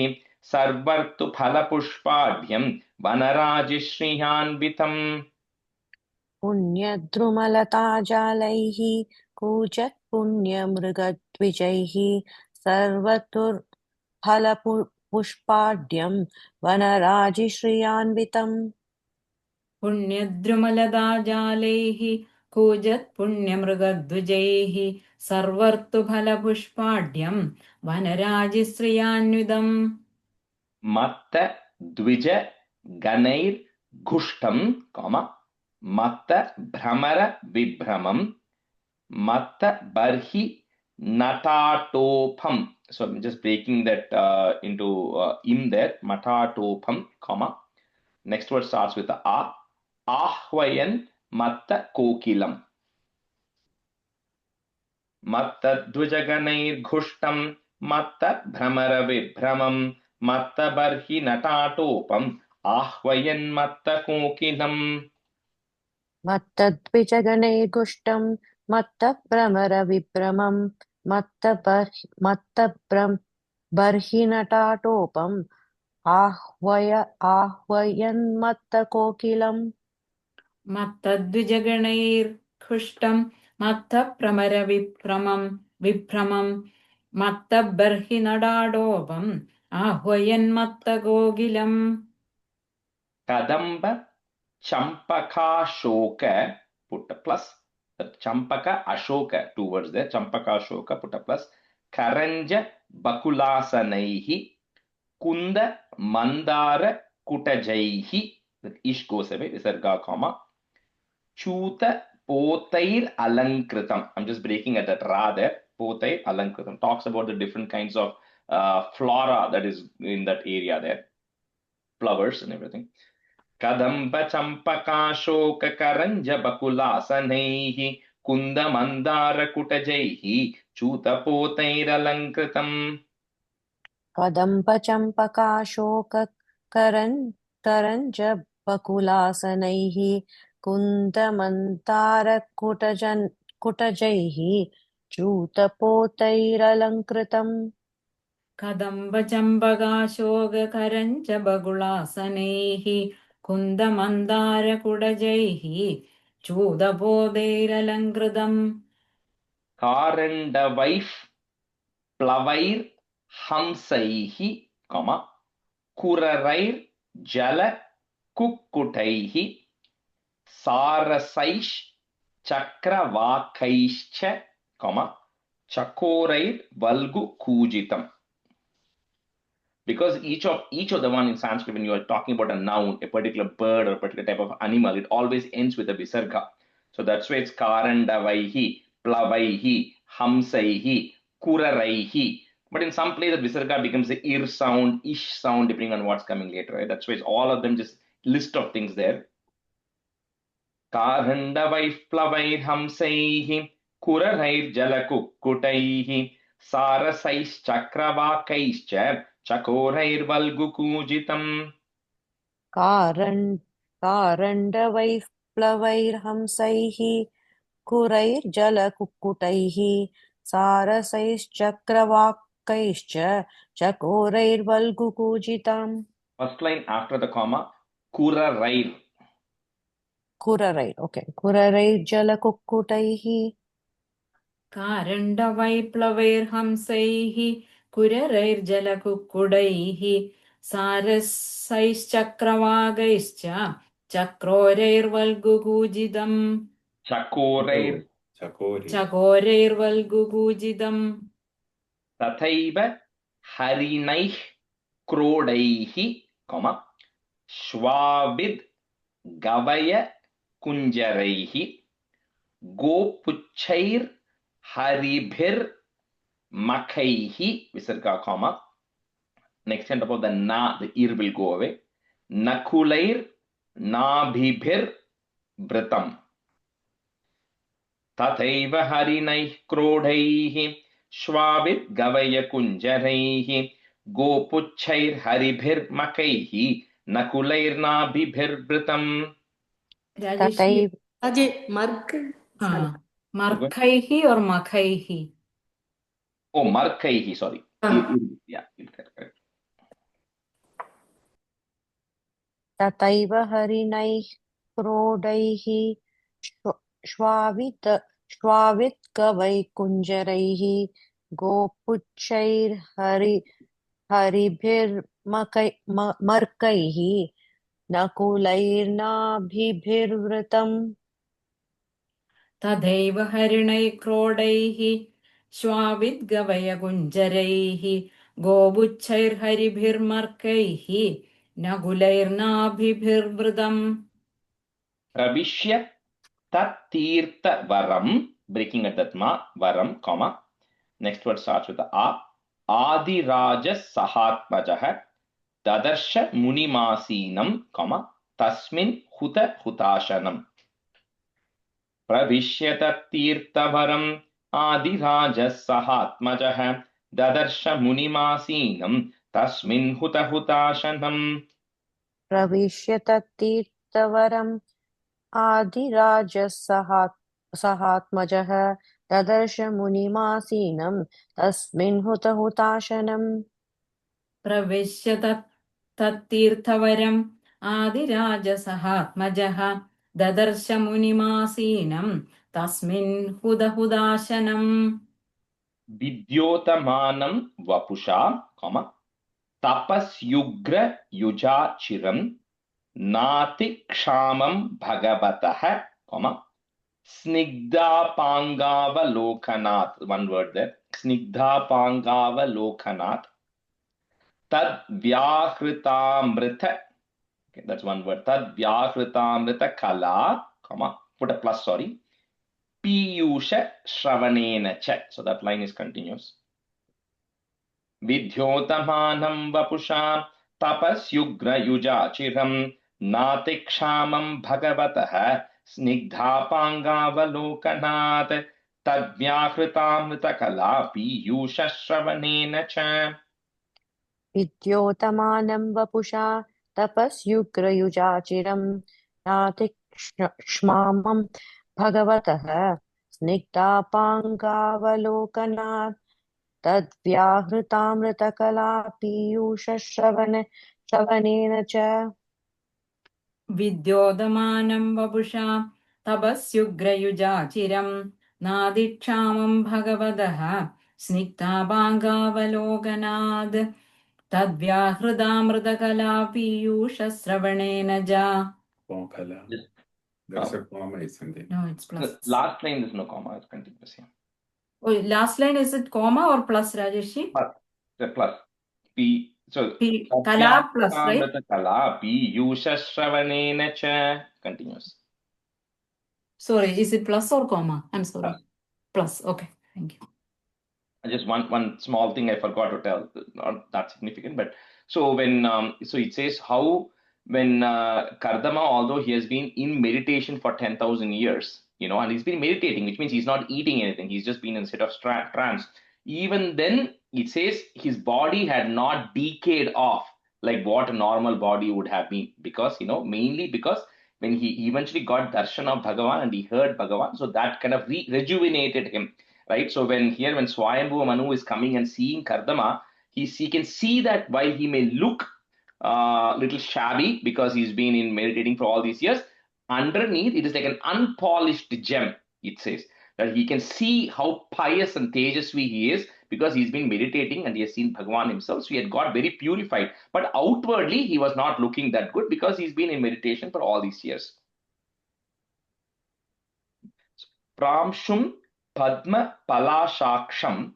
सर्वर्तुफलपुष्पाढ्यं वनराजिश्रियान्वितम्. पुण्यद्रुमलताजालैः कूजत्पुण्यमृगद्विजैः सर्वतुर्फलपुष्पाढ्यं वनराजिश्रियान्वितम्. पुण्यद्रुमलताजालैः कूजत् पुण्यमृगद्विजैः सर्वर्तुफलपुष्पाढ्यं वनराजिश्रियान्वितम् मत्त द्विज गणैर् घुष्टं मत्त भ्रमर विभ्रमं मत्त बर्हि natatopam. So I'm just breaking that into in there. Matatopam, Next word starts with a. Ahvayan matta kokilam. Matta dvijaganair ghushtam. Matta bhramara vibhramam. Matta barhi natatopam. Ahvayan matta kokilam. मत्तद्विजगणैर्गुष्टं मत्तभ्रमरविभ्रमं बर्हिनटाटोपम् आह्वयन्मत्तकोकिलम् मत्तद्विजगणैर्घुष्टं मत्तभ्रमरविभ्रमं मत्तबर्हिनडाडोपम् आह्वयन्मत्तकोकिलम् Kadamba Champaka Shoka, put a plus. Champaka Ashoka, two words there. Champaka Ashoka, put a plus. Karanja Bakulasanaihi, Kunda Mandara Kutajaihi, that ish goes away, Visarga, Chuta Potair Alankritam. I'm just breaking at that ra there. Potair Alankritam talks about the different kinds of flora that is in that area there, flowers and everything. कदम्ब चम्पकाशोक करंज बकुलासनैः कुन्द मंदार कुटजैः चूतपोतैरलङ्कृतम् कदम्बचम्पकाशोककरञ्ज बकुलासनैः कुन्तमन्तारकुटजैः चूतपोतैरलङ्कृतम् कदम्बचम्पकाशोककरञ्च बकुलासनैः कुन्दमन्दारकुडजैः चूदपोदैरलङ्कृतम् कारण्डवैः प्लवैर् हंसैः कुररैर् जल कुक्कुटैः सारसैश् चक्रवाकैश्च चकोरैर् वल्गु कूजितम्. Because each of the one in Sanskrit, when you are talking about a noun, a particular bird or a particular type of animal, it always ends with a visarga. So that's why it's karandavaihi, plavaihi, hamsaihi, kuraraihi. But in some place, the visarga becomes the ir sound, ish sound, depending on what's coming later. Right? That's why it's all of them just list of things there. Karandavaih, plavaih, hamsaihi, kurarair jalakukutaihi, sarasaish chakravakaischa. चकोरैर्वल्गुकूजितम् कारण्डवैः प्लवैर्हंसैः कुरैर्जलकुक्कुटैः सारसैश्चक्रवाकैश्च चकोरैर्वल्गुकूजितम्. First line after the comma, kurarair. Kurarair, okay. Kurarairjalakukkuटैः कारण्डवैप्लवैर्हंसैः कुररैर्जलकुक्कुटैः सारसैश्चक्रवागैश्च चक्रोरैर्वल्गुकूजितम् चकोरैर्वल्गुकूजितम् तथैव हरिणैः क्रोडैः श्वाविद् गवय कुञ्जरैः गोपुच्छैर् हरिभिर् मखैः visarga next end above the na, the ir will go away. Nakulair nabhibhir vratam. Tathaiva harinaih krodhaihi shvabit gavaya kunjaraihi gopuchair haribhir makaihi nakulair nabhibhir vratam. Rajesh, Ajay, Mark. Markaihi or Makaihi? Oh, Markaihi, sorry. Yeah, correct. तथैव हरिणैः क्रोडैः श्वावित्कवैकुञ्जरैः गोपुच्छैर्हरिभिर्मर्कैः नकुलैर्नाभिभिर्वृतम्. तथैव हरिणैक्रोडैः श्वाविद्गवयकुञ्जरैः गोबुच्छैर्हरिभिर्मर्कैः नकुलैर्नाभिभिर्वृतम् प्रविश्य तत्तीर्थवरं, breaking at that ma, varam, comma. Next word starts with the a. Adiraja sahatmajah dadarsh munimasinam, comma, tasmin huta hutashanam. प्रविश्य तत्तीर्थवरम् आदिराजः सहात्मजः ददर्श मुनिमासीनं तस्मिन् हुतहुताशनम्. प्रविश्य तत्तीर्थवरम् आदिराजः सहात्मजः ददर्श मुनिमासीनं तस्मिन् हुतहुताशनम् प्रविश्य तत्तीर्थवरम् आदिराजसहात्मजः ददर्श मुनिमासीनं तस्मिन् हुदहुदाशनम् विद्योतमानं वपुषा, तपस्युग्र युजाचिरं नातिक्षामं भगवतः, स्निग्धापाङ्गावलोकनात्, one word there, स्निग्धापाङ्गावलोकनात् तद्व्याहृतामृत, okay, that's one word, तद्व्याहृतामृत कला, put a plus, sorry, Piyush श्रवणेन च, so that line is continuous. विद्योतमानं वपुषा तपस्युग्रयुजाचिरं नातिक्षामं भगवतः स्निग्धापाङ्गावलोकनात् तद्व्याहृतामृतकला पीयूषश्रवणेन च. विद्योतमानं वपुषा तपस्युग्रयुजाचिरं नातिक्ष्मामं भगवतः स्निग्धापाङ्गावलोकनात् तद्व्याहृतामृतकला पीयूषश्रवणेन च. विद्योतमानं वपुषा तपस्युग्रयुजाचिरं नादिक्षामं भगवतः स्निग्धापाङ्गावलोकनाद् तद्व्याहृतामृतकला पीयूषश्रवणेन च. Kala. There's a comma, isn't it? No, it's plus. Last line is no comma, it's continuous here. Oh, last line, is it comma or plus, Rajeshi? Plus, the plus. P, so P, kala plus, right? kala piyushashravanena cha, continuous. Sorry, is it plus or comma? I'm sorry. Plus. Plus, okay, thank you. Just one small thing I forgot to tell, not that significant, but so when so it says how when Kardama, although he has been in meditation for 10,000 years, and he's been meditating, which means he's not eating anything, he's just been in a state of trance. Even then, it says his body had not decayed off like what a normal body would have been, because mainly because when he eventually got darshan of Bhagavan and he heard Bhagavan, so that kind of rejuvenated him. Right, so when Swayambhuva Manu is coming and seeing Kardama, he can see that while he may look little shabby because he's been in meditating for all these years, underneath it is like an unpolished gem. It says that he can see how pious and tejasvi he is because he's been meditating and he has seen Bhagavan himself. So he had got very purified, but outwardly he was not looking that good because he's been in meditation for all these years. Pramshum Padma Palashaksham,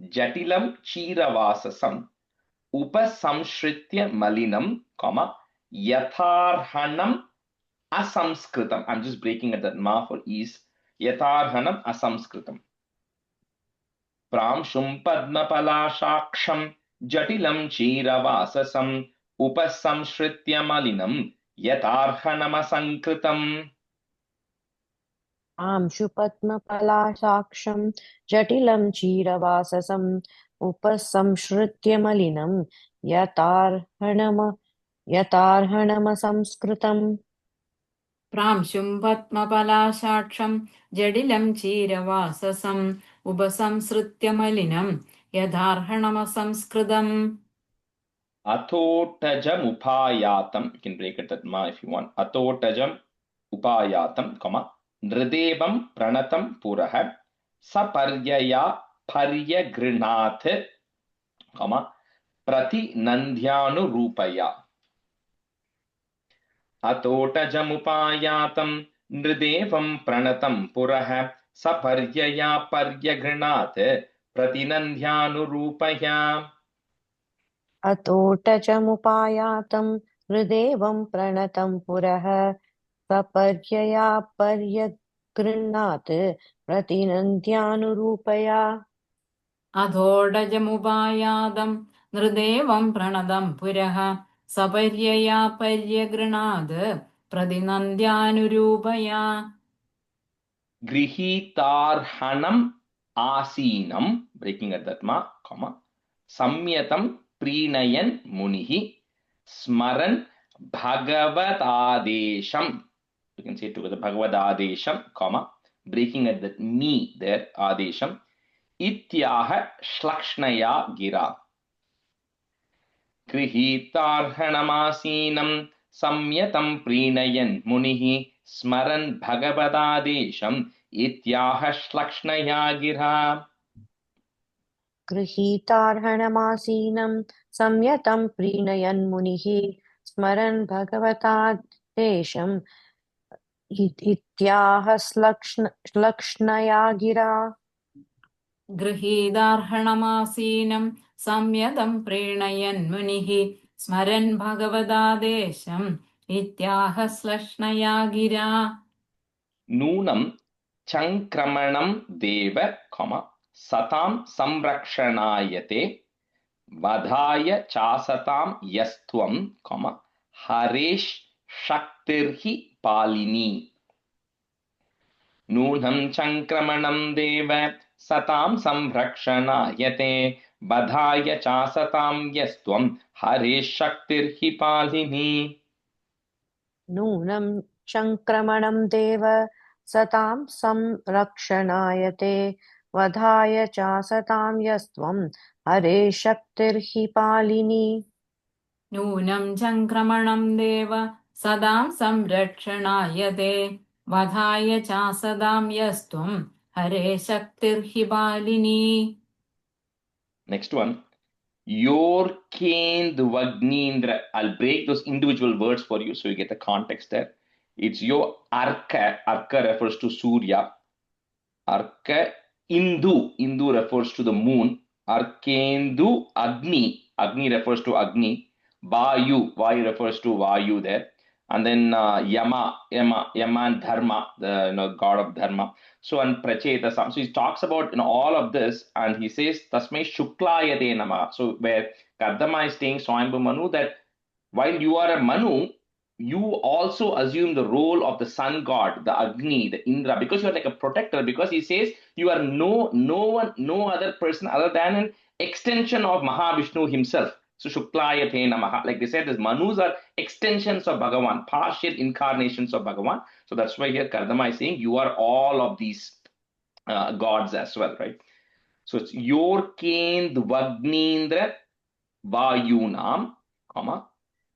Jatilam Chiravasasam, Upasamshritya Malinam, Yatharhanam Asamskritam. I'm just breaking at that ma for ease. Yatharhanam Asamskritam. Pramshum Padma Palashaksham, Jatilam Chiravasasam, Upasamshritya Malinam, Yatharhanam Asankritam. आंशुपद्मपलाशाक्षं जटिलं क्षीरवाससम् उपसंश्रित्य मलिनं यतार्हणमसंस्कृतम्. प्रांशुं पद्मपलाशाक्षं जटिलं क्षीरवाससम् उपसंसृत्य मलिनं यदार्हणमसंस्कृतम्. Atotajam upayatam, you can break it that ma if you want. Atotajam upayatam, Nridebam pranatam puraha saparyaya paryagrinathe, prati nandhyanu rupaya. Atotajam upayatam नृदेवं प्रणतं पुरः सपर्यया पर्यगृणात् प्रतिनन्द्यानुरूपया अतोटचमुपायातं हृदेवं प्रणतं पुरः सपर्यया पर्यगृह्णात् प्रतिनन्द्यानुरूपया अधोडजमुपायादं नृदेवं प्रणदं पुरः सपर्यया पर्यगृणाद् प्रतिनन्द्यानुरूपया गृहीतार्हणम् आसीनं ब्रेकिंग at that ma comma संयतं प्रीणयन् मुनिः स्मरन् भगवदादेशं you can say it together भगवदादेशं comma breaking at that me there आदेशं इत्याह श्लक्ष्णया गिरा गृहीतार्हणमासीनं संयतं प्रीणयन् मुनिः स्मरन् भगवदादेशम् इत्याह श्लक्ष्णया गिरा गृहीतार्हणमासीनं संयतं प्रीणयन् मुनिः स्मरन् भगवतादेशम् इत्याह श्लक्ष्णया गिरा गृहीतार्हणमासीनं संयतं प्रीणयन् मुनिः स्मरन् भगवदादेशम् इत्याह श्लक्ष्णया गिरा नूनं चङ्क्रमणं देव सतां संरक्षणायते वधाय चासतां यस्त्वं हरेश शक्तिर्हि पालिनी नूनं चङ्क्रमणं देव सतां संरक्षणायते वधाय चासतां यस्त्वं हरेश शक्तिर्हि पालिनी नूनं चङ्क्रमणं देव सतां संरक्षणायते वधाय चासतां यस्त्वं हरे शक्तिर्हि पालिनी नूनं चङ्क्रमणं देव सदां संरक्षणायते वधाय चासदां यस्त्वं हरे शक्तिर्हि पालिनी Next one. Yorkenduvagnindra. I'll break those individual words for you so you get the context there. It's your Arka. Arka refers to Surya. Arka Indu. Indu refers to the moon. Arkendu Agni. Agni refers to Agni. Vayu. Vayu refers to Vayu there. And then Yama and Dharma, the god of Dharma. So and Prachetasam. So he talks about all of this, and he says Tasmai Shuklayate Nama. So where Kardama is saying Swayambhu Manu that while you are a Manu, you also assume the role of the sun god, the Agni, the Indra, because you are like a protector. Because he says you are no other person other than an extension of Mahavishnu himself. So Shuklayate Namaha. Like they said, these Manus are extensions of Bhagavan, partial incarnations of Bhagavan. So that's why here Kardama is saying you are all of these gods as well, right? So it's Yorkenduvagnindra Vayunam,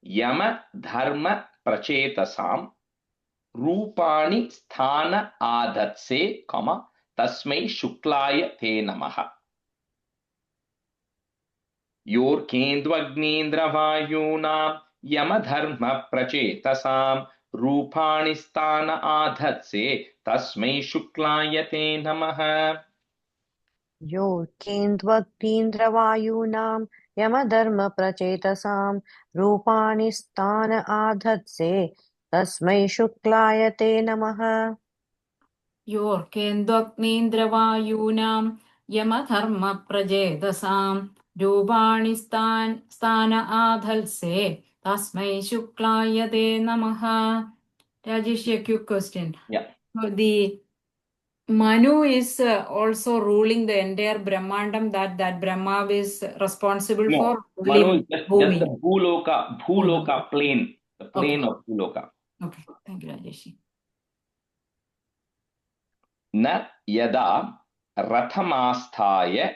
Yama Dharma Prachetasam Rupani Sthana Adatse, Tasmai Shuklaya Te Namaha. Yorkenduvagnindra Vayunam Yama Dharma Prachetasam Rupani Sthana Adatse Tasmai Shuklaya Te Namaha. योर्केन्द्वग्नीन्द्रवायूनां यमधर्मप्रचेतसां रूपाणि स्थान आधत्से तस्मै शुक्लाय ते नमः योर्केन्द्वग्नीन्द्रवायूनां यमधर्मप्रचेतसां रूपाणि स्थान आधत्से तस्मै शुक्लाय ते नमः. Rajesh, a quick question. Yeah. So the Manu is also ruling the entire Brahmandam, that Brahma is responsible No, for Manu only is just Bhumi. the Bhuloka plane, the plane of Bhuloka. Okay, thank you, Rajesh. Na yada rathamasthaya,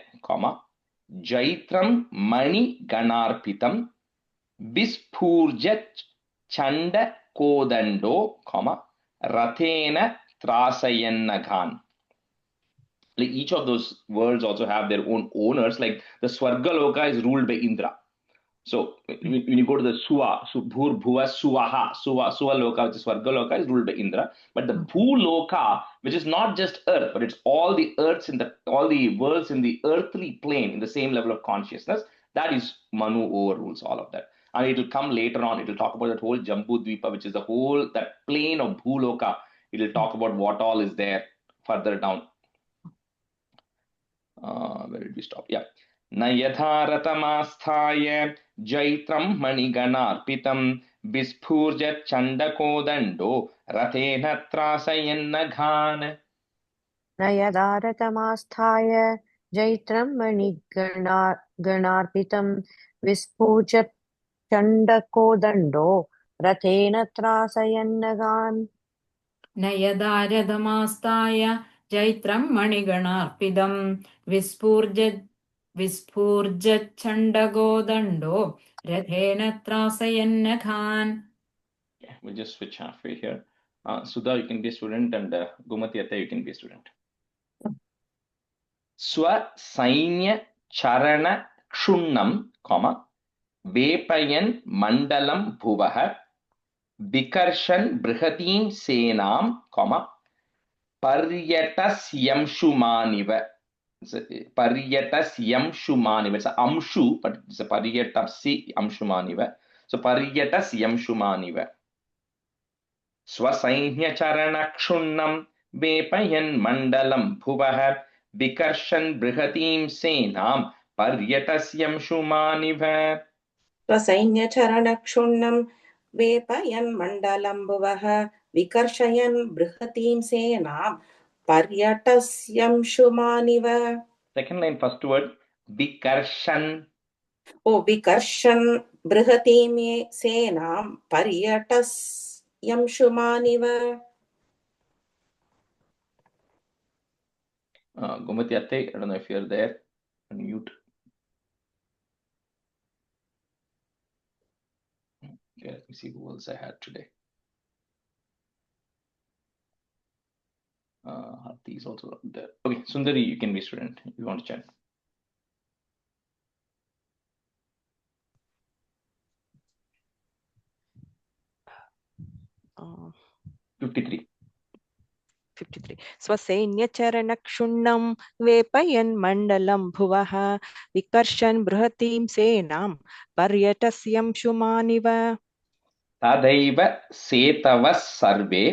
jaitram mani ganarpitam vispurjat chanda kodando, rathena trasayannagan. Like each of those words also have their own owners. Like the Swargaloka is ruled by Indra. So when you go to the Suva, Bhur Bhuva Suvaha, Suva Loka, which is Swarga Loka, is ruled by Indra. But the Bhu Loka, which is not just earth, but it's all the earths all the worlds in the earthly plane in the same level of consciousness, that is Manu overrules all of that. And it will come later on. It will talk about that whole Jambu Dvipa, which is the whole, that plane of Bhu Loka. It will talk about what all is there further down. Where did we stop? Yeah. न यथा रतमास्थाय जैत्रं मणिगणार्पितं विस्फूर्जच्चण्डकोदण्डो रथेन त्रासयन्नघान् न यदा रथमास्थाय जैत्रं मणिगणार्पितं विस्फुजत् चण्डकोदण्डो रथेन त्रासयन्नगान् न यदा रथमास्ताय जैत्रं मणिगणार्पितं विस्फूर्जच्छण्डगोदण्डो रथेन त्रासयन्नघान्. We'll just switch halfway here. Sudha, you can be a student, and Gomati Atta, you can be a student. Swa-sainya charana kshunnam, vepayan mandalam bhuvaha vikarshan brihatim senam, paryatasyaamshumaniva. Paryatasyaamshumaniva. It's a amshu, but it's a paryatasyaamshumaniva. So paryatasyaamshumaniva. Swasainyacharanakshunnam vepayan mandalam bhuvaha vikarshan brihatim senam paryatasyaamshumaniva. स्वसैन्यचरणक्षुण्णं वेपयन् मण्डलं भुवः विकर्षयन् बृहतीं सेनां पर्यटस्यंशुमानिव. Second line, first word, vikarshan. Oh, विकर्षन् बृहतीं सेनां पर्यटस्यंशुमानिव. Gomati Atte, I don't know if you're there. Unmute. Okay, let me see who else I had today. Harti is also there. Okay, Sundari, you can be student if you want to chat. Uh, 53. 53. स्वसैन्यचरणक्षुण्णं वेपयन् मण्डलं भुवः विकर्षन् बृहतीं सेनां पर्यटस्यंशुमानिव. Tadaiva setavas sarve,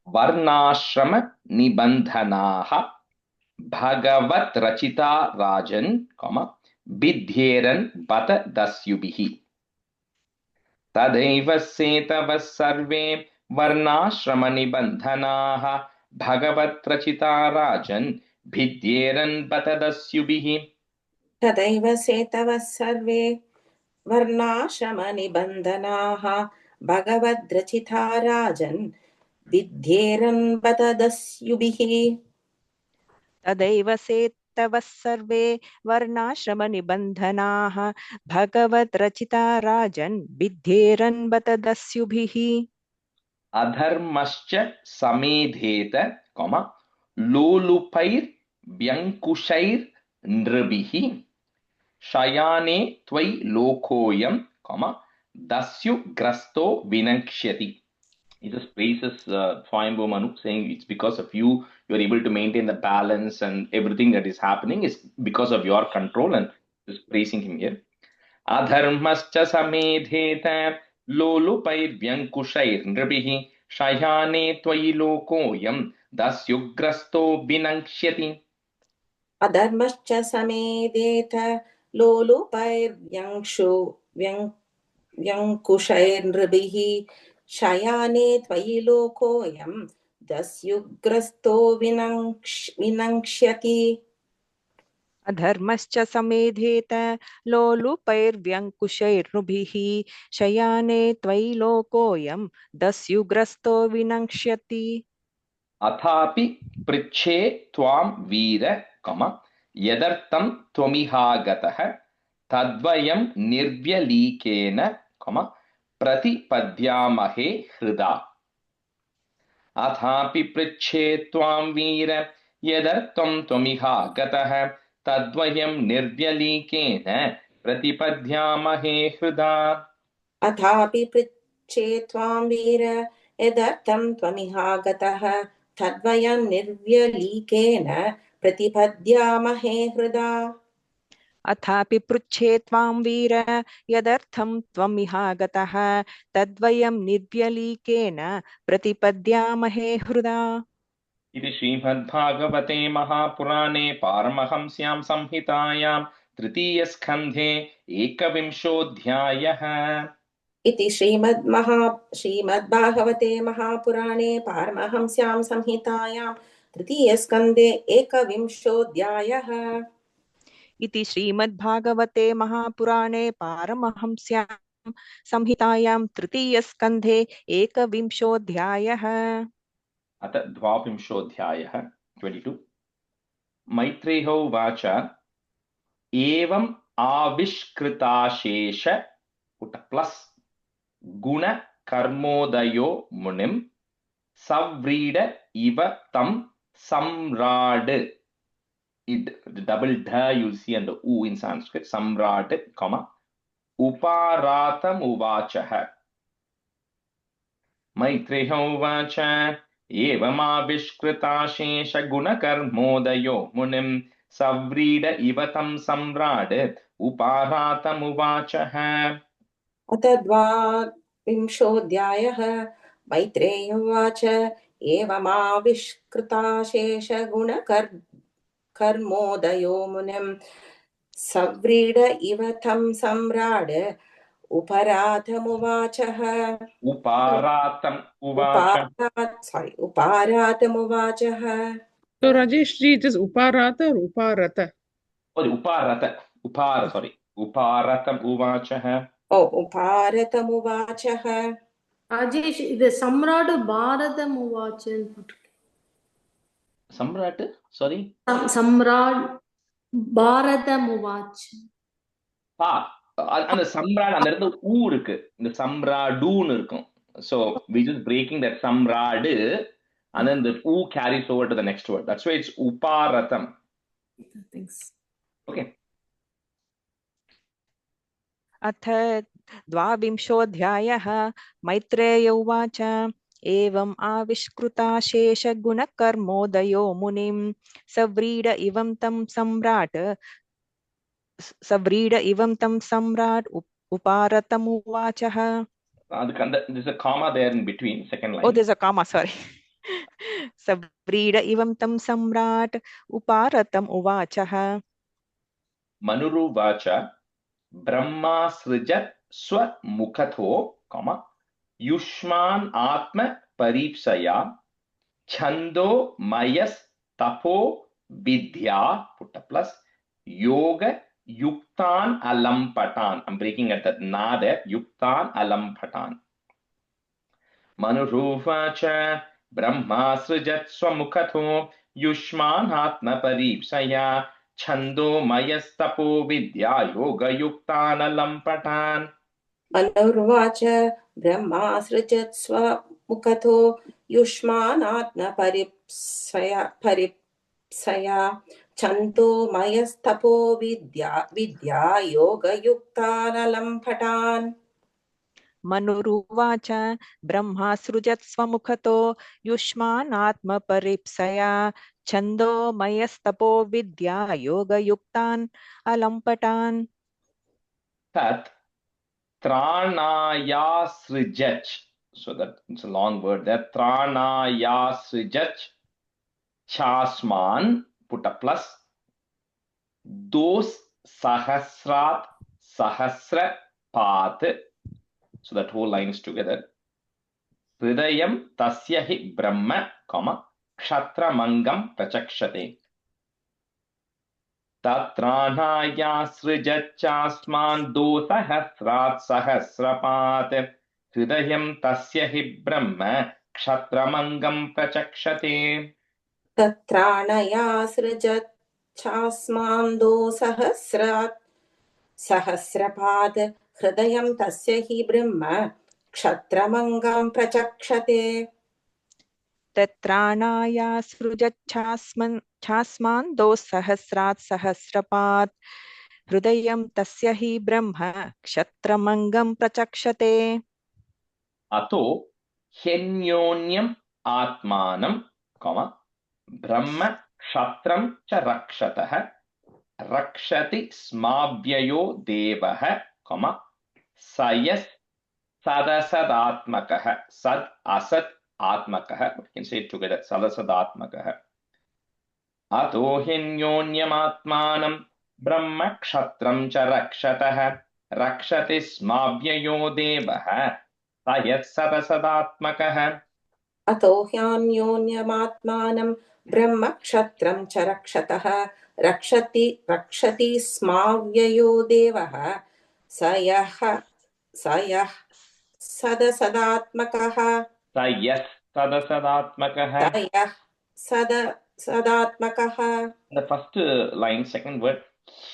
varnashrama nibandhanaha bhagavat rachita rajan, bidhyeran bata dasyubihi. Tadaiva setavas sarve varnashrama nibandhanaha bhagavat rachita rajan bidhyeran bata dasyubihi. तदैव सेतवः सर्वे वर्णाश्रमनिबन्धनाः भगवद्रचिता राजन् विद्येरन् बत दस्युभिः. तदैव सेतवः सर्वे वर्णाश्रमनिबन्धनाः भगवद्रचिता राजन् विद्येरन् बत दस्युभिः. अधर्मश्च समेधेत, लोलुपैर् व्यङ्कुशैर्नृभिः शयाने त्वयि लोकोऽयं, दस्युग्रस्तो विनक्ष्यति. He just praises Swayambhu Manu, saying it's because of you, you are able to maintain the balance, and everything that is happening is because of your control, and just praising him here. Adharmascha samedheta lolupairvyankushairnribihi shayane tvayi lokoyam dasyugrasto vinakshyati. अधर्मश्च समेदेत लोलुपैर्व्यङ्कुशैर्नृभिः शयाने त्वयि लोकोऽयं दस्युग्रस्तो विनङ्क्ष्यति. अधर्मश्च समेधेत लोलुपैर्व्यङ्कुशैर्नृभिः शयाने त्वयि लोकोऽयं दस्युग्रस्तो विनक्ष्यति. अथापि पृच्छे त्वां वीर, यदर्थं त्वमिहागतः तद्वयं निर्व्यलीकेन, प्रतिपद्यामहे हृदा. अथापि पृच्छे त्वां वीर यदर्थं त्वमिहागतः तद्वयं निर्व्यलीकेन प्रतिपद्यामहे हृदा अथापि पृच्छे त्वां वीर यदर्थं त्वमिहागतः तद्वयं निर्व्यलीकेन प्रतिपद्यामहे हृदा अथापि पृच्छे त्वां वीर यदर्थं त्वमिहागतः तद्वयं निर्व्यलीकेन प्रतिपद्यामहे हृदा इति श्रीमद्भागवते महापुराणे पारमहंस्यां संहितायां तृतीयस्कन्धे एकविंशोऽध्यायः इति श्रीमद्भागवते महापुराणे पारमहंस्यां संहितायां तृतीयस्कन्धे एकविंशोऽध्यायः इति श्रीमद्भागवते महापुराणे पारमहंस्यां संहितायां तृतीयस्कन्धे एकविंशोऽध्यायः अथ द्वाविंशोऽध्यायः 22 मैत्रेय उवाच एवम् आविष्कृताशेष प्लस् गुणकर्मोदयो मुनिं सव्रीड इव तं सम्राड double dha you'll see and the u in Sanskrit samrat comma uparatam uvachah Maitreya uvacha evamavishkritasesha gunakarmodayo munim savrida ivatam samrad uparatam uvachah अथ द्वाविंशोऽध्यायः मैत्रेय उवाच एवमाविष्कृताशेषगुणकर्मोदयो मुनिं सव्रीड इव तं सम्राड उपरातमुवाचः उपारातमुवाचः So Rajesh ji, it is Uparata or Uparata? Uparatam uvachah. उपारतमुवाचः Rajesh, இது சம்ராடு பாரதம் உவாச்சன்னு போட்டிருக்கு. Samrat, sorry. Samrat பாரதம் உவாச். அந்த சம்ராட் அந்த இடத்துல ஊ இருக்கு, இந்த சம்ராடுன்னு இருக்கும். So we just breaking that samradu and then the u carries over to the next word. That's why it's uparatam. Thanks. Okay. अथ द्वाविंशोऽध्यायः मैत्रेय उवाच एवम् आविष्कृताशेषगुणकर्मोदयो मुनिं सव्रीड इवं तं सम्राट् उपारतमुवाचः. There's a comma there in between, second line. Oh, there's a comma, sorry. सव्रीड इवं तं सम्राट् उपारतम् उवाचः. Manuruvacha Brahma srijat swamukhatho, Yushman atma paripsaya Chando mayas tapo vidya, put a plus, yoga yuktan alampatan. I'm breaking at that na there, yuktan alampatan. Manuruvacha Brahma srijat swamukhatho Yushman atma paripsaya Chando mayastapo vidya yoga yuktanalam मनुर्वाच ब्रह्मासृजत् स्वमुखतो युष्मानात्मपरिप्सया छन्दो मयस्तपो विद्या योगयुक्तानलम्पटान् मनुरुवाच ब्रह्मासृजत् स्वमुखतो युष्मानात्मपरिप्सया छन्दोमयस्तपो विद्या योगयुक्तान् अलम्पटान्. Tat Tranayasrijach. So that's a long word there. Tranayasrijach Chasman, put a plus. Dos Sahasrat Sahasra Path. So that whole line is together. Hridayam Tasyahi Brahma, Kshatra Mangam Prachakshate. Tatranayasrijachasman dosahasrat sahasrapat hridayam tasya hi brahma kshatramangam prachakshate. तत्राणयासृजच्छास्मान् दोसहस्रात् सहस्रपाद हृदयं तस्य हि ब्रह्म क्षत्रमङ्गं प्रचक्षते तत्राणायासृजच्छास्मान् दोसहस्रात् सहस्रपात् हृदयं तस्य हि ब्रह्म क्षत्रमङ्गं प्रचक्षते अतो ह्यन्योन्यम् आत्मानं ब्रह्म क्षत्रं च रक्षतः रक्षति स्माव्ययो देवः स यः सदसदात्मकः सद् असत् आत्मकः we can say it together सदसदात्मकः अतो ह्यन्योन्यमात्मानं ब्रह्म क्षत्रं च रक्षतः रक्षति स्माव्ययो देवः स यः सदसदात्मकः अतो ह्यान्योन्यमात्मानं ब्रह्म क्षत्रं च रक्षतः रक्षति स्माव्ययो देवः स यः सदसदात्मकः स यः सदसदात्मकः सदात्मकः. The first line, second word,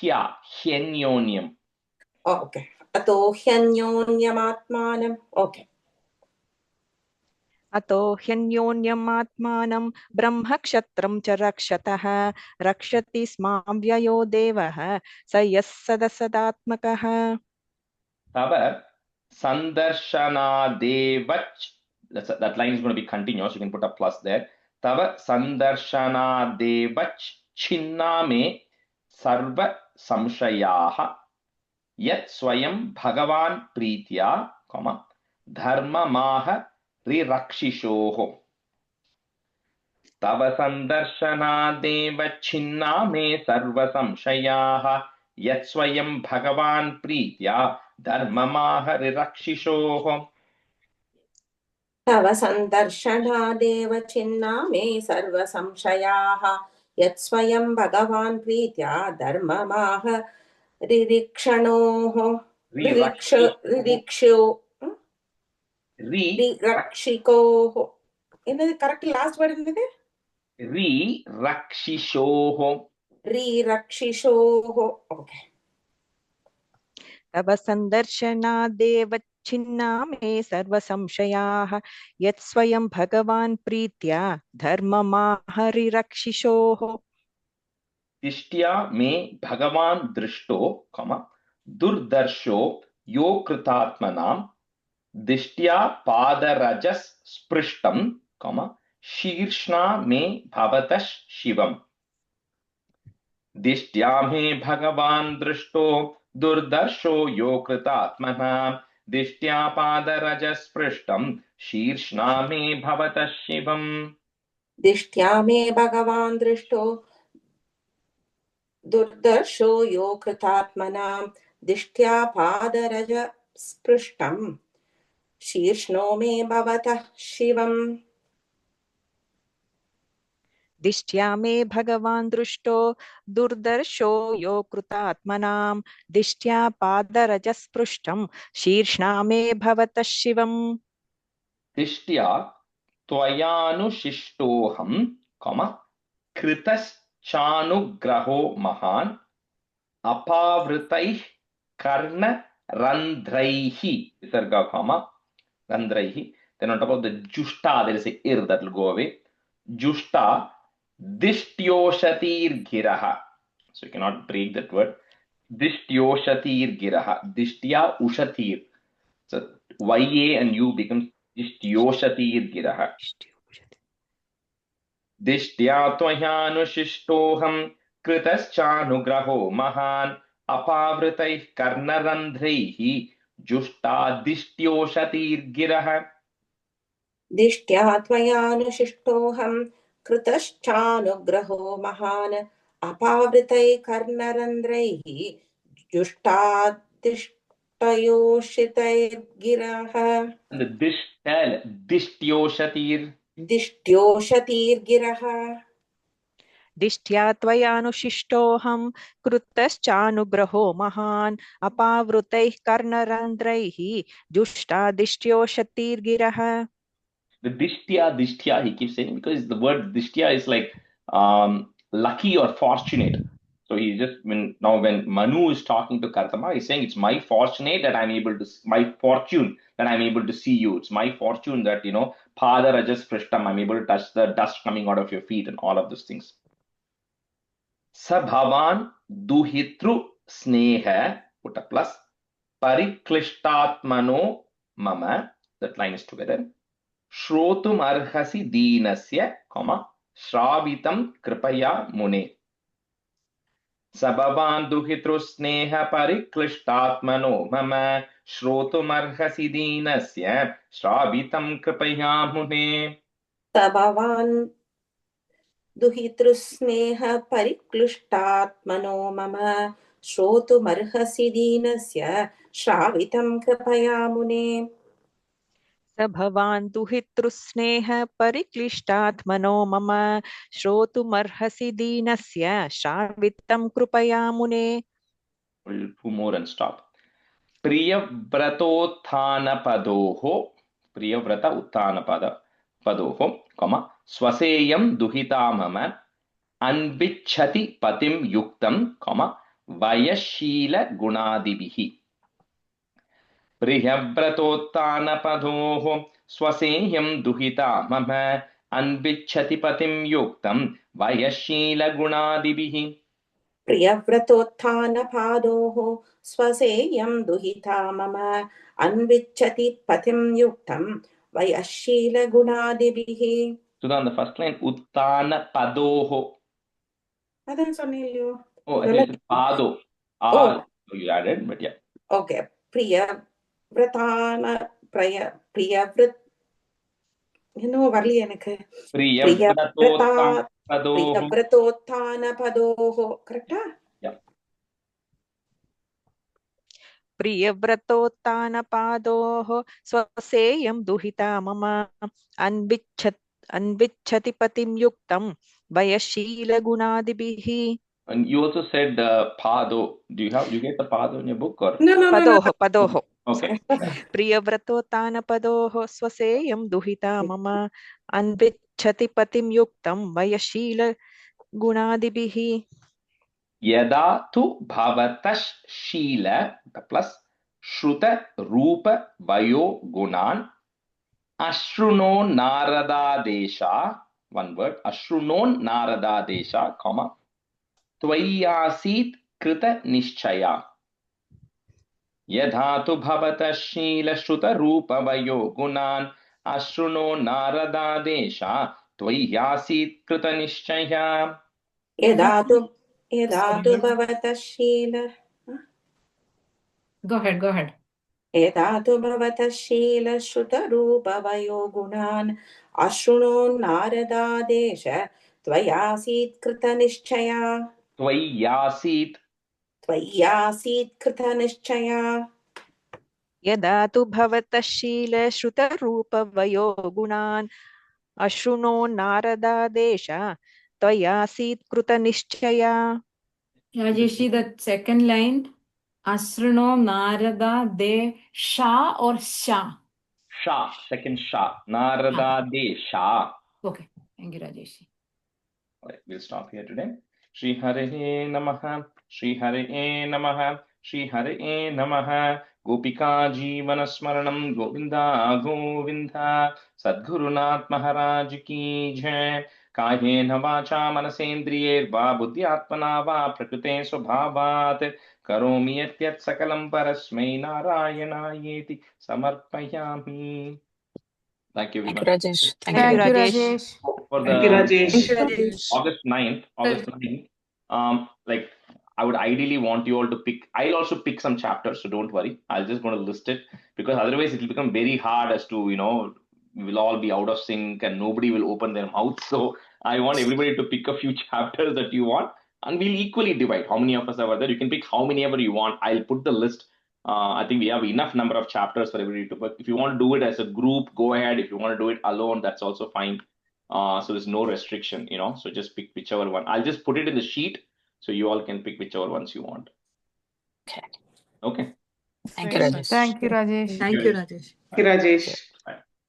ह्यन्योन्यम्. Okay. अतो ह्यन्योन्यमात्मानं. Okay. अतो ह्यन्योन्यमात्मानं ब्रह्मक्षत्रं च रक्षतः रक्षति स्माव्ययो देवः स यः सदसदात्मकः तव संदर्शनादेवच, that line is going to be continuous, you can put a plus there. तव संदर्शनादेवच छिन्ना मे सर्व संशयाः यत् स्वयं भगवान् प्रीत्या धर्ममाह रिरक्षिषोः. तव संदर्शनादेव छिन्ना मे सर्व संशयाः यत् स्वयं भगवान् प्रीत्या धर्ममाह रिरक्षिषोः. तव संदर्शनादेव छिन्ना मे सर्व संशयाः यत् स्वयं भगवान् प्रीत्या धर्ममाह रिरक्षणोः. रिरक्षिकोः. என்னது கரெக்ட் லாஸ்ட் வேர்ட் என்னது? रिरक्षिषोः. रिरक्षिषोः. ओके. तव संदर्शनादेव छिन्ना मे सर्व संशयाः यत् स्वयं भगवान् प्रीत्या धर्ममाह रिरक्षिषोः. दिष्ट्या मे भगवान् दृष्टो दुर्दर्शो यो कृतात्मनां दिष्ट्या पादरजस् स्पृष्टं शीर्ष्णा मे भवतः शिवम्. दिष्ट्या मे भगवान् दृष्टो दुर्दर्शो यो कृतात्मनां दिष्ट्या पादरजस् स्पृष्टं शीर्ष्णा मे भवतः शिवम्. दिष्ट्या मे भगवान् दृष्टो दुर्दर्शो यो कृतात्मनां दिष्ट्या पादरज स्पृष्टं शीर्ष्णो मे भवतः शिवम्. दिष्ट्या मे भगवान् दृष्टो दुर्दर्शो यो कृतात्मनां दिष्ट्या पादरजस्पृष्टं शीर्ष्णा मे भवतः शिवम्. दिष्ट्या त्वयानुशिष्टोऽहं कृतश्चानुग्रहो महान् अपावृतैः कर्णरन्ध्रैः विसर्गा रन्ध्रैः. Then on top of the jushta there is a ir that will go away. Jushta dishtyoshatiir giraha. So you cannot break that word. Dishtyoshatiir giraha. Dishtya ushatir. So YA and U becomes dishtyoshatiir giraha. दिष्ट्या त्वयानुशिष्टोऽहं कृतश्चानुग्रहो महान् अपावृतैः कर्णरन्ध्रैः जुष्टादिष्ट्योषतीर्गिरः. दिष्ट्या त्वयानुशिष्टोऽहं कृतश्चानुग्रहो महान् अपावृतैः कर्णरन्ध्रैः जुष्टादिष्ट्योषितैर्गिरः. दिष्ट्योषतीर्गिरः. दिष्ट्या त्वयानुशिष्टोऽहं कृतश्चानुग्रहो महान् अपावृतैः कर्णरन्ध्रैः जुष्टादिष्ट्योषतीर्गिरः. The dishtya, he keeps saying, because the word dishtya is like lucky or fortunate. So he just, when Manu is talking to Kartama, he's saying, it's my fortunate that I'm able to, my fortune that I'm able to see you. It's my fortune that, Pada Rajas Prishtam, I'm able to touch the dust coming out of your feet and all of those things. Sabhavan duhitru sneha, put a plus, pariklishtatmano mama, that line is together, shrotum arhasi deenasya, comma, shravitam kripaya mune. Sabhavan duhitrusneha pariklishtatmano mama, shrotum arhasi deenasya, shravitam kripaya mune. Sabhavan दुहितृस्नेह परिक्लिष्टात्मनो मम श्रोतुमर्हसि दीनस्य श्रावितं कृपया मुने स भवान् दुहितृस्नेह परिक्लिष्टात्मनो मम श्रोतुमर्हसि दीनस्य श्रावितं कृपया मुने. We'll do more and stop. प्रियव्रतोत्थानपदोः प्रियव्रत उत्थानपदोः कॉमा स्वसेयं दुहिता मम अन्विच्छति पतिं युक्तं कॉमा वयशीलगुणादिभिः. प्रियव्रतोत्थानपदोः स्वसेयं दुहिता मम अन्विच्छति पतिं युक्तं वयशीलगुणादिभिः. प्रियव्रतोत्थानपादोः स्वसेयं दुहिता मम अन्विच्छति पतिं युक्तं वयशीलगुणादिभिः. So on the first line, Uttana Padoho. Adan sonnillo. Oh, I think it's Pado. Ah, so you added, but yeah. Okay. Priyavratana Priyavrat. வரல எனக்கு பிரியவ்ரதோத்தான பதோஹோ கரெக்டா प्रियव्रतोत्थानपादोः स्वसेयं दुहिता मम अन्विच्छति पतिं युक्तं वयशीलगुणादिभिः. And you also said Pado. Do you get the Pado in your book or? No. Padoho. Okay. प्रियव्रतोत्थानपदोः स्वसेयं दुहिता मम अन्विच्छति पतिं युक्तं वयशीलगुणादिभिः. यदा तु भवतः शील प्लस श्रुत रूप वयो गुणान् अश्रुणो नारदादेशा, one word, अश्रुणो नारदादेशा, comma, त्वय्यासीत् कृत निश्चया. यथा तु भवतः शील श्रुत रूप वयो गुणान् अश्रुणो नारदादेशा त्वय्यासीत् कृत निश्चया. यदा तु भवतः शील. Go ahead. यदा तु भवतः शील श्रुत रूप वयो गुणान् अश्रुणो नारदादेश त्वयासीत् कृत निश्चया. त्वय्यासीत् कृत निश्चया. यदा तु भवतः शील श्रुतरूपवयो गुणान् अश्रुणो नारदादेश त्वयासीत् कृतनिश्चया. Rajeshi, that second line, Asruno Narada De Sha or Sha? Sha, second Sha. Narada De Sha. Okay, thank you, Rajeshi. All right, we'll stop here today. Shri Hare Namaha, Shri Hare Namaha, Shri Hare Namaha. Gopika Jeevana Smaranam Govinda Govinda. Sadgurunath Maharaj Ki Jai. कायेन वाचा मनसेन्द्रियैर्वा बुद्ध्यात्मना वा प्रकृते स्वभावात् करोमि यत् सकलं परस्मै नारायणायेति समर्पयामि. Thank you, everyone. Thank you, Rajesh. For the August 9th, like I would ideally want you all to pick. I'll also pick some chapters, so don't worry. I'll just going to list it because otherwise it will become very hard as to, we will all be out of sync and nobody will open their mouth. So I want everybody to pick a few chapters that you want and we'll equally divide. How many of us are there? You can pick how many ever you want. I'll put the list. I think we have enough number of chapters for everybody to pick. If you want to do it as a group, go ahead. If you want to do it alone, that's also fine. So there's no restriction, so just pick whichever one. I'll just put it in the sheet so you all can pick whichever ones you want. Okay. Thank you, Rajesh. Thank you, Rajesh. Thank you, Rajesh.